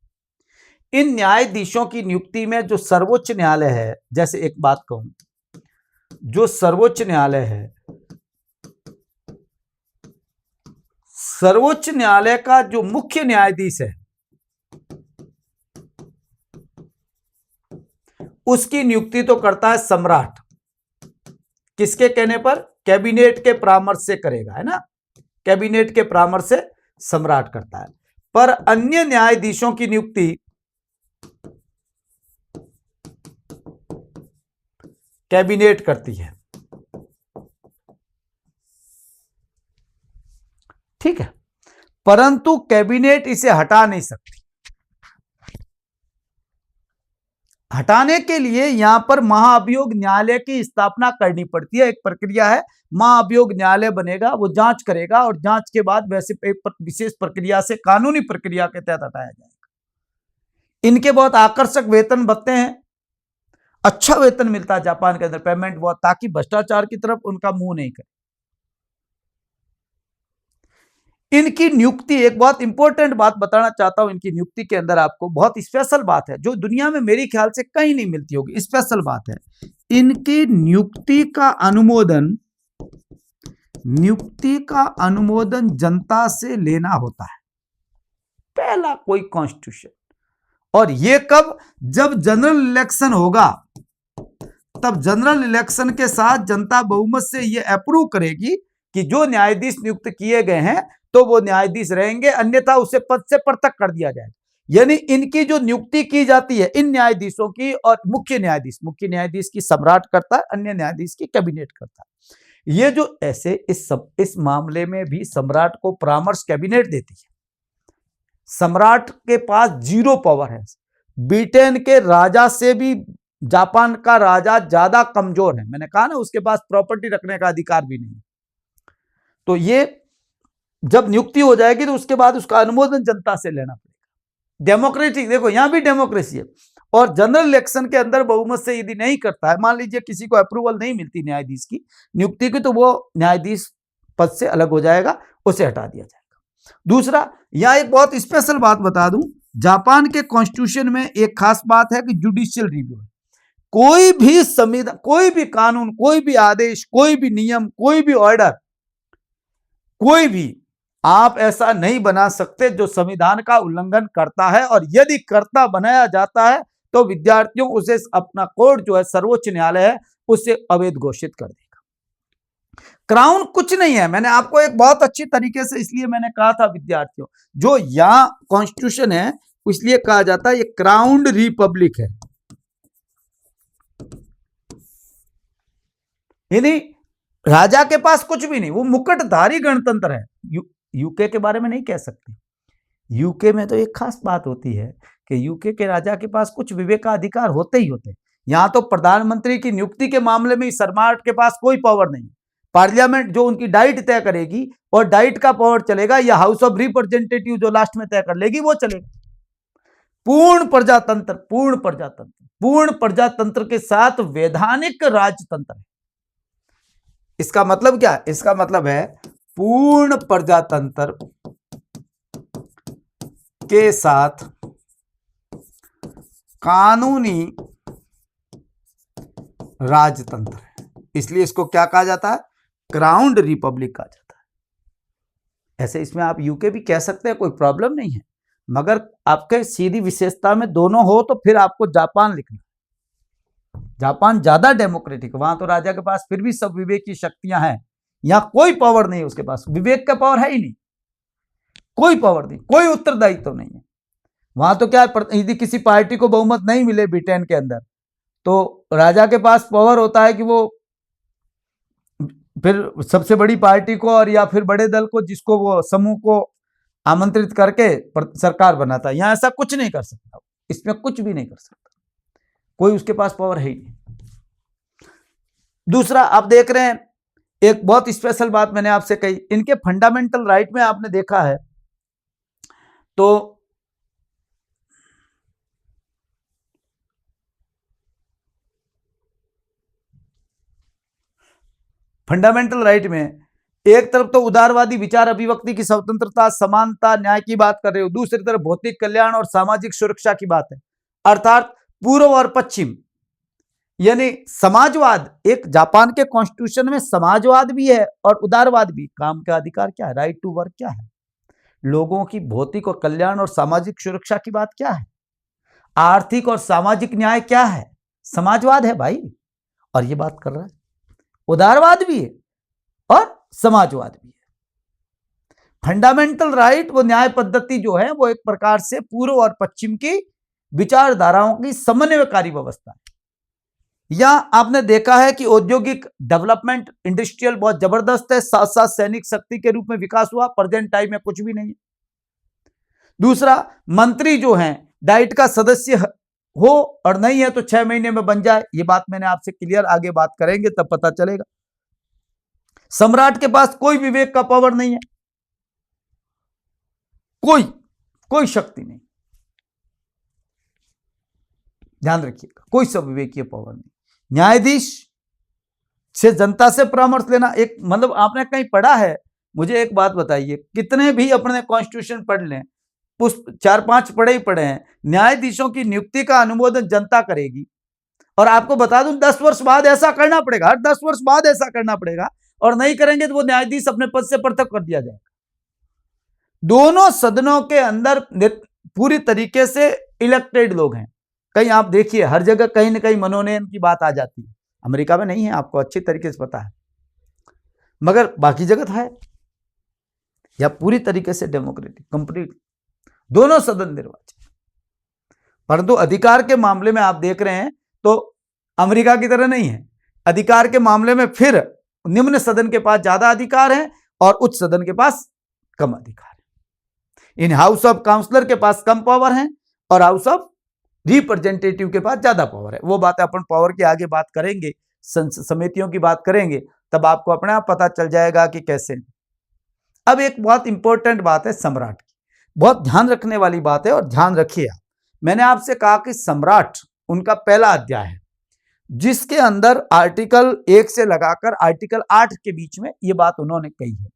इन न्यायाधीशों की नियुक्ति में जो सर्वोच्च न्यायालय है, जैसे एक बात कहूं, जो सर्वोच्च न्यायालय है, सर्वोच्च न्यायालय का जो मुख्य न्यायाधीश है, उसकी नियुक्ति तो करता है सम्राट। किसके कहने पर? कैबिनेट के परामर्श से करेगा, है ना। कैबिनेट के परामर्श से सम्राट करता है। पर अन्य न्यायाधीशों की नियुक्ति कैबिनेट करती है। ठीक है, परंतु कैबिनेट इसे हटा नहीं सकती। हटाने के लिए यहां पर महाअभियोग न्यायालय की स्थापना करनी पड़ती है। एक प्रक्रिया है, महाअभियोग न्यायालय बनेगा, वो जांच करेगा और जांच के बाद वैसे एक विशेष प्रक्रिया से कानूनी प्रक्रिया के तहत हटाया जाएगा। इनके बहुत आकर्षक वेतन भत्ते हैं, अच्छा वेतन मिलता है जापान के अंदर, पेमेंट बहुत, ताकि भ्रष्टाचार की तरफ उनका मुंह नहीं करे। इनकी नियुक्ति, एक बहुत इंपॉर्टेंट बात बताना चाहता हूं, इनकी नियुक्ति के अंदर आपको बहुत स्पेशल बात है, जो दुनिया में मेरी ख्याल से कहीं नहीं मिलती होगी। स्पेशल बात है, इनकी नियुक्ति का अनुमोदन जनता से लेना होता है, पहला कोई कॉन्स्टिट्यूशन। और ये कब? जब जनरल इलेक्शन होगा, तब जनरल इलेक्शन के साथ जनता बहुमत से ये अप्रूव करेगी कि जो न्यायाधीश नियुक्त किए गए हैं तो वो न्यायाधीश रहेंगे, अन्यथा उसे पद से पृथक कर दिया जाएगा। यानी इनकी जो नियुक्ति की जाती है इन न्यायाधीशों की, और मुख्य न्यायाधीश की सम्राट करता है, अन्य न्यायाधीश की कैबिनेट करता है। ये जो ऐसे इस मामले में भी सम्राट को परामर्श कैबिनेट देती है। सम्राट के पास जीरो पावर है। ब्रिटेन के राजा से भी जापान का राजा ज्यादा कमजोर है। मैंने कहा ना, उसके पास प्रॉपर्टी रखने का अधिकार भी नहीं। तो ये जब नियुक्ति हो जाएगी तो उसके बाद उसका अनुमोदन जनता से लेना पड़ेगा। डेमोक्रेटिक, देखो यहां भी डेमोक्रेसी है। और जनरल इलेक्शन के अंदर बहुमत से यदि नहीं करता है, मान लीजिए किसी को अप्रूवल नहीं मिलती न्यायाधीश की नियुक्ति की, तो वो न्यायाधीश पद से अलग हो जाएगा, उसे हटा दिया जाएगा। दूसरा, यहां एक बहुत स्पेशल बात बता दूं, जापान के कॉन्स्टिट्यूशन में एक खास बात है कि जुडिशियल रिव्यू है। कोई भी संविधान, कोई भी कानून, कोई भी आदेश, कोई भी नियम, कोई भी ऑर्डर, कोई भी आप ऐसा नहीं बना सकते जो संविधान का उल्लंघन करता है। और यदि करता बनाया जाता है तो विद्यार्थियों उसे अपना कोर्ट जो है, सर्वोच्च न्यायालय है, उसे अवैध घोषित कर देगा। क्राउन कुछ नहीं है। मैंने आपको एक बहुत अच्छी तरीके से इसलिए मैंने कहा था विद्यार्थियों, जो यहां कॉन्स्टिट्यूशन है इसलिए कहा जाता है ये क्राउन्ड रिपब्लिक है। यानी राजा के पास कुछ भी नहीं, वो मुकुटधारी गणतंत्र है। यूके के बारे में नहीं कह सकते। यूके में तो एक खास बात होती है कि यूके के राजा के पास कुछ विवेकाधिकार होते ही होते हैं। यहां तो प्रधानमंत्री की नियुक्ति के मामले में सम्राट के पास कोई पावर नहीं। पार्लियामेंट जो उनकी डाइट तय करेगी और डाइट का पावर चलेगा, या हाउस ऑफ रिप्रेजेंटेटिव जो लास्ट में तय कर लेगी वो चलेगा। पूर्ण प्रजातंत्र, पूर्ण प्रजातंत्र के साथ वैधानिक राजतंत्र है। इसका मतलब क्या? इसका मतलब है पूर्ण प्रजातंत्र के साथ कानूनी राजतंत्र है। इसलिए इसको क्या कहा जाता है? क्राउन्ड रिपब्लिक कहा जाता है। ऐसे इसमें आप यूके भी कह सकते हैं, कोई प्रॉब्लम नहीं है, मगर आपके सीधी विशेषता में दोनों हो तो फिर आपको जापान लिखना। जापान ज्यादा डेमोक्रेटिक, वहां तो राजा के पास फिर भी सब विवेक की शक्तियां हैं। यहां कोई पावर नहीं है उसके पास, विवेक का पावर है ही नहीं, कोई पावर नहीं, कोई उत्तरदायित्व नहीं है। वहां तो क्या, यदि किसी पार्टी को बहुमत नहीं मिले ब्रिटेन के अंदर, तो राजा के पास पावर होता है कि वो फिर सबसे बड़ी पार्टी को और या फिर बड़े दल को, जिसको वो समूह को आमंत्रित करके सरकार बनाता है। यहां ऐसा कुछ नहीं कर सकता, इसमें कुछ भी नहीं कर सकता, कोई उसके पास पावर है ही नहीं। दूसरा, आप देख रहे हैं एक बहुत स्पेशल बात मैंने आपसे कही, इनके फंडामेंटल राइट में आपने देखा है तो फंडामेंटल राइट में एक तरफ तो उदारवादी विचार अभिव्यक्ति की स्वतंत्रता, समानता, न्याय की बात कर रहे हो, दूसरी तरफ भौतिक कल्याण और सामाजिक सुरक्षा की बात है। अर्थात पूर्व और पश्चिम, यानी समाजवाद, एक जापान के कॉन्स्टिट्यूशन में समाजवाद भी है और उदारवाद भी। काम का अधिकार क्या है, राइट टू वर्क क्या है, लोगों की भौतिक और कल्याण और सामाजिक सुरक्षा की बात क्या है, आर्थिक और सामाजिक न्याय क्या है, समाजवाद है भाई। और ये बात कर रहा है, उदारवाद भी है और समाजवाद भी है। फंडामेंटल राइट वो न्याय पद्धति जो है वो एक प्रकार से पूर्व और पश्चिम की विचारधाराओं की समन्वयकारी व्यवस्था है। या आपने देखा है कि औद्योगिक डेवलपमेंट, इंडस्ट्रियल बहुत जबरदस्त है, साथ साथ सैनिक शक्ति के रूप में विकास हुआ, प्रेजेंट टाइम में कुछ भी नहीं है। दूसरा, मंत्री जो हैं डाइट का सदस्य हो और नहीं है तो 6 महीने में बन जाए, ये बात मैंने आपसे क्लियर, आगे बात करेंगे तब पता चलेगा। सम्राट के पास कोई विवेक का पावर नहीं है, कोई शक्ति नहीं, ध्यान रखिएगा, कोई विवेकीय पावर नहीं। न्यायाधीश से जनता से परामर्श लेना, एक मतलब आपने कहीं पढ़ा है, मुझे एक बात बताइए, कितने भी अपने कॉन्स्टिट्यूशन पढ़ लें, 4-5 पढ़े ही पढ़े हैं, न्यायाधीशों की नियुक्ति का अनुमोदन जनता करेगी। और आपको बता दूं 10 वर्ष बाद ऐसा करना पड़ेगा, हर 10 वर्ष बाद ऐसा करना पड़ेगा, और नहीं करेंगे तो वो न्यायाधीश अपने पद से पृथक कर दिया जाएगा। दोनों सदनों के अंदर पूरी तरीके से इलेक्टेड लोग हैं। कहीं आप देखिए हर जगह कहीं ना कहीं मनोनयन की बात आ जाती है, अमेरिका में नहीं है, आपको अच्छी तरीके से पता है, मगर बाकी जगह है, या पूरी तरीके से डेमोक्रेटिक कंप्लीट दोनों सदन निर्वाचित। परंतु अधिकार के मामले में आप देख रहे हैं तो अमेरिका की तरह नहीं है, अधिकार के मामले में फिर निम्न सदन के पास ज्यादा अधिकार है और उच्च सदन के पास कम अधिकार है। इन हाउस ऑफ काउंसलर के पास कम पावर है और हाउस ऑफ रिप्रेजेंटेटिव के पास ज्यादा पावर है। वो बातें अपन पावर की आगे बात करेंगे, समितियों की बात करेंगे, तब आपको अपने आप पता चल जाएगा कि कैसे। अब एक बहुत इंपॉर्टेंट बात है सम्राट की, बहुत ध्यान रखने वाली बात है, और ध्यान रखिए आप, मैंने आपसे कहा कि सम्राट उनका पहला अध्याय है, जिसके अंदर आर्टिकल 1 से लगाकर आर्टिकल 8 के बीच में ये बात उन्होंने कही है।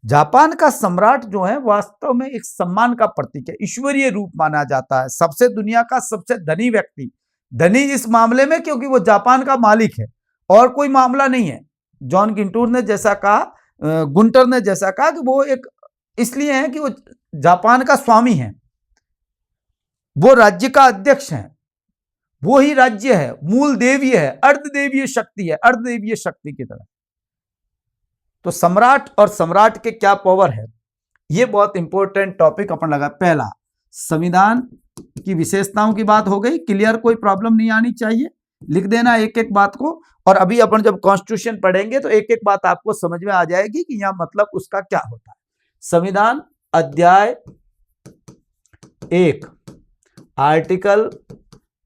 जापान का सम्राट जो है वास्तव में एक सम्मान का प्रतीक है, ईश्वरीय रूप माना जाता है, सबसे दुनिया का सबसे धनी व्यक्ति, धनी इस मामले में क्योंकि वो जापान का मालिक है और कोई मामला नहीं है। जॉन गिंटूर ने जैसा कहा, गुंटर ने जैसा कहा कि वो एक इसलिए है कि वो जापान का स्वामी है, वो राज्य का अध्यक्ष है, वो ही राज्य है, मूल देवीय है, अर्धदेवीय शक्ति है, अर्धदेवीय शक्ति की तरह। तो सम्राट और सम्राट के क्या पावर है, ये बहुत इंपॉर्टेंट टॉपिक अपन लगा। पहला, संविधान की विशेषताओं की बात हो गई, क्लियर, कोई प्रॉब्लम नहीं आनी चाहिए, लिख देना एक एक बात को। और अभी अपन जब कॉन्स्टिट्यूशन पढ़ेंगे तो एक एक बात आपको समझ में आ जाएगी कि यहां मतलब उसका क्या होता है। संविधान अध्याय 1 आर्टिकल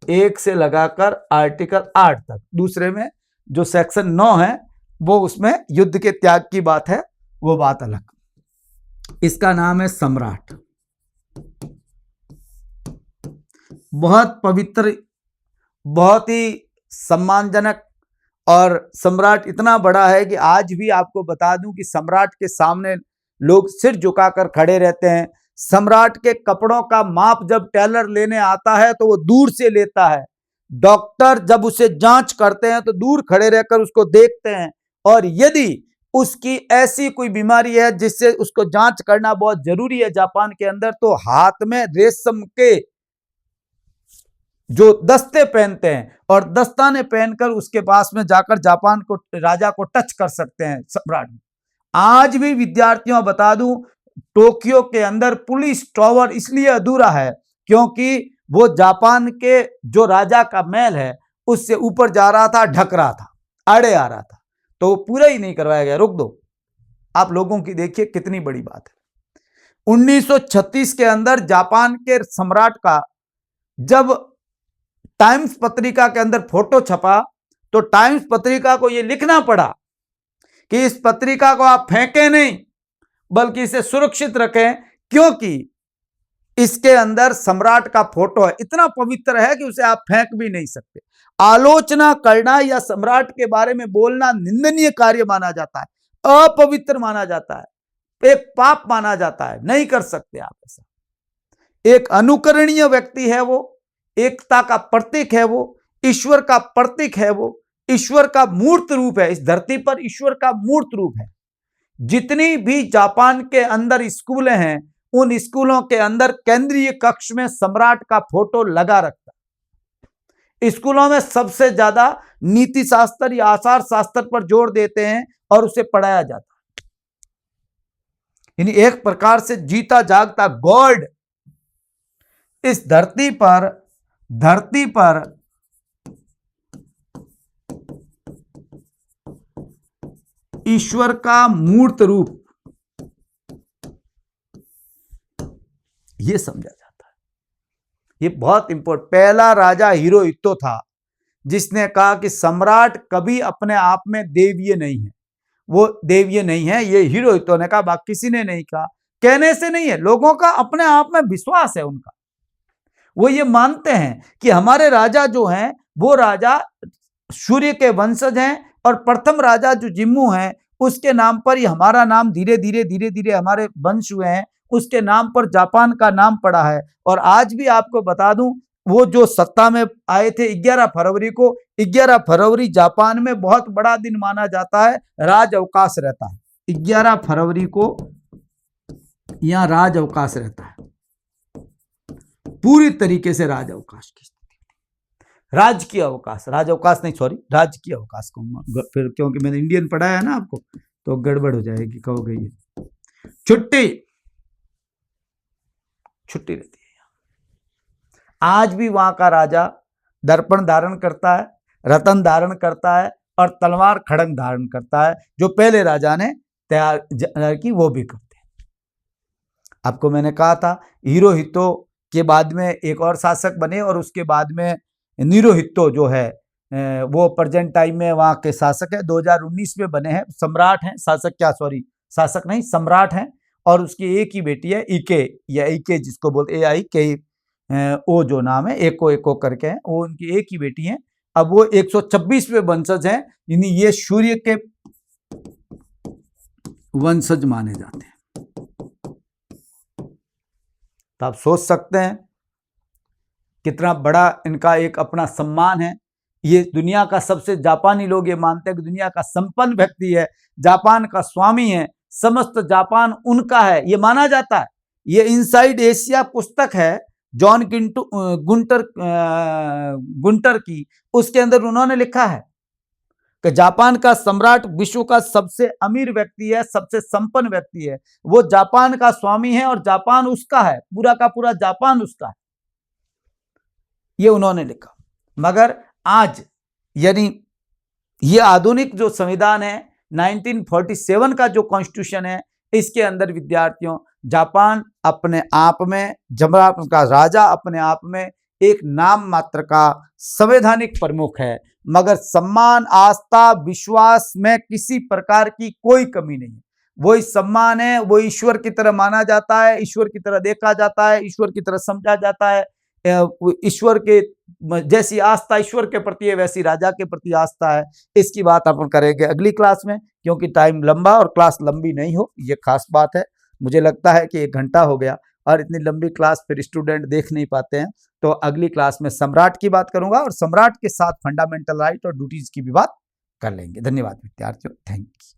1 से लगाकर आर्टिकल 8 तक, दूसरे में जो सेक्शन 9 है वो उसमें युद्ध के त्याग की बात है, वो बात अलग। इसका नाम है सम्राट, बहुत पवित्र, बहुत ही सम्मानजनक, और सम्राट इतना बड़ा है कि आज भी आपको बता दूं कि सम्राट के सामने लोग सिर झुकाकर खड़े रहते हैं। सम्राट के कपड़ों का माप जब टेलर लेने आता है तो वो दूर से लेता है, डॉक्टर जब उसे जांच करते हैं तो दूर खड़े रहकर उसको देखते हैं, और यदि उसकी ऐसी कोई बीमारी है जिससे उसको जांच करना बहुत जरूरी है जापान के अंदर, तो हाथ में रेशम के जो दस्ते पहनते हैं और दस्ताने पहनकर उसके पास में जाकर जापान को, राजा को टच कर सकते हैं सम्राट। आज भी विद्यार्थियों बता दूं, टोक्यो के अंदर पुलिस टावर इसलिए अधूरा है क्योंकि वो जापान के जो राजा का महल है उससे ऊपर जा रहा था, ढक रहा था, आड़े आ रहा था, तो पूरा ही नहीं करवाया गया। रुक दो, आप लोगों की देखिए कितनी बड़ी बात है। 1936 के अंदर जापान के सम्राट का जब टाइम्स पत्रिका के अंदर फोटो छपा तो टाइम्स पत्रिका को यह लिखना पड़ा कि इस पत्रिका को आप फेंकें नहीं बल्कि इसे सुरक्षित रखें, क्योंकि इसके अंदर सम्राट का फोटो है, इतना पवित्र है कि उसे आप फेंक भी नहीं सकते। आलोचना करना या सम्राट के बारे में बोलना निंदनीय कार्य माना जाता है, अपवित्र माना जाता है, एक पाप माना जाता है, नहीं कर सकते आप ऐसा। एक अनुकरणीय व्यक्ति है वो, एकता का प्रतीक है वो, ईश्वर का प्रतीक है वो, ईश्वर का मूर्त रूप है, इस धरती पर ईश्वर का मूर्त रूप है। जितनी भी जापान के अंदर स्कूलें हैं, उन स्कूलों के अंदर केंद्रीय कक्ष में सम्राट का फोटो लगा रखता है। स्कूलों में सबसे ज्यादा नीति शास्त्र या आचार शास्त्र पर जोर देते हैं और उसे पढ़ाया जाता है। यानी एक प्रकार से जीता जागता गॉड इस धरती पर ईश्वर का मूर्त रूप, यह समझा जाता है। ये बहुत इंपॉर्टेंट। पहला राजा हिरोहितो था जिसने कहा कि सम्राट कभी अपने आप में देवीय नहीं है, वो देवीय नहीं है। ये हिरोहितो ने कहा, बाकी किसी ने नहीं कहा। कहने से नहीं है, लोगों का अपने आप में विश्वास है उनका। वो ये मानते हैं कि हमारे राजा जो हैं वो राजा सूर्य के वंशज हैं और प्रथम राजा जो जिम्मू हैं उसके नाम पर ही हमारा नाम धीरे धीरे हमारे वंश हुए हैं, उसके नाम पर जापान का नाम पड़ा है। और आज भी आपको बता दूं, वो जो सत्ता में आए थे 11 फरवरी को, 11 फरवरी जापान में बहुत बड़ा दिन माना जाता है, राज अवकाश रहता है। 11 फरवरी को यहां राज अवकाश रहता है, पूरी तरीके से राज अवकाश की स्थिति, राजकीय अवकाश, राज अवकाश नहीं, सॉरी, राजकीय अवकाश कहूंगा फिर, क्योंकि मैंने इंडियन पढ़ाया है ना आपको, तो गड़बड़ हो जाएगी, कहोगे ये छुट्टी रहती है। आज भी वहां का राजा दर्पण धारण करता है, रतन धारण करता है और तलवार खड़ंग धारण करता है, जो पहले राजा ने तैयार की वो भी करते हैं। आपको मैंने कहा था हिरोहितो के बाद में एक और शासक बने और उसके बाद में निरोहितो जो है वो प्रेजेंट टाइम में वहां के शासक है, 2019 में बने हैं, सम्राट हैं, शासक नहीं सम्राट हैं। और उसकी एक ही बेटी है इके, या इके जिसको बोलते AI ओ जो नाम है, एको करके है, वो उनकी एक ही बेटी है। अब वो 126वें वंशज हैं, यानी ये सूर्य के वंशज माने जाते हैं। तो आप सोच सकते हैं कितना बड़ा इनका एक अपना सम्मान है। ये दुनिया का सबसे, जापानी लोग ये मानते हैं कि दुनिया का संपन्न व्यक्ति है, जापान का स्वामी है, समस्त जापान उनका है, ये माना जाता है। ये इनसाइड एशिया पुस्तक है जॉन गुंटर की, उसके अंदर उन्होंने लिखा है कि जापान का सम्राट विश्व का सबसे अमीर व्यक्ति है, सबसे संपन्न व्यक्ति है, वो जापान का स्वामी है और जापान उसका है, पूरा का पूरा जापान उसका है, ये उन्होंने लिखा। मगर आज यानी ये आधुनिक जो संविधान है 1947 का जो कॉन्स्टिट्यूशन है, इसके अंदर विद्यार्थियों जापान अपने आप में, जापान का राजा अपने आप में एक नाम मात्र का संवैधानिक प्रमुख है, मगर सम्मान, आस्था, विश्वास में किसी प्रकार की कोई कमी नहीं है। वही सम्मान है, वो ईश्वर की तरह माना जाता है, ईश्वर की तरह देखा जाता है, ईश्वर की तरह समझा जाता है। ईश्वर के जैसी आस्था ईश्वर के प्रति है, वैसी राजा के प्रति आस्था है। इसकी बात अपन करेंगे अगली क्लास में, क्योंकि टाइम लंबा और क्लास लंबी नहीं हो, ये खास बात है। मुझे लगता है कि 1 घंटा हो गया और इतनी लंबी क्लास फिर स्टूडेंट देख नहीं पाते हैं। तो अगली क्लास में सम्राट की बात करूंगा और सम्राट के साथ फंडामेंटल राइट और ड्यूटीज की भी बात कर लेंगे। धन्यवाद विद्यार्थियों, थैंक यू।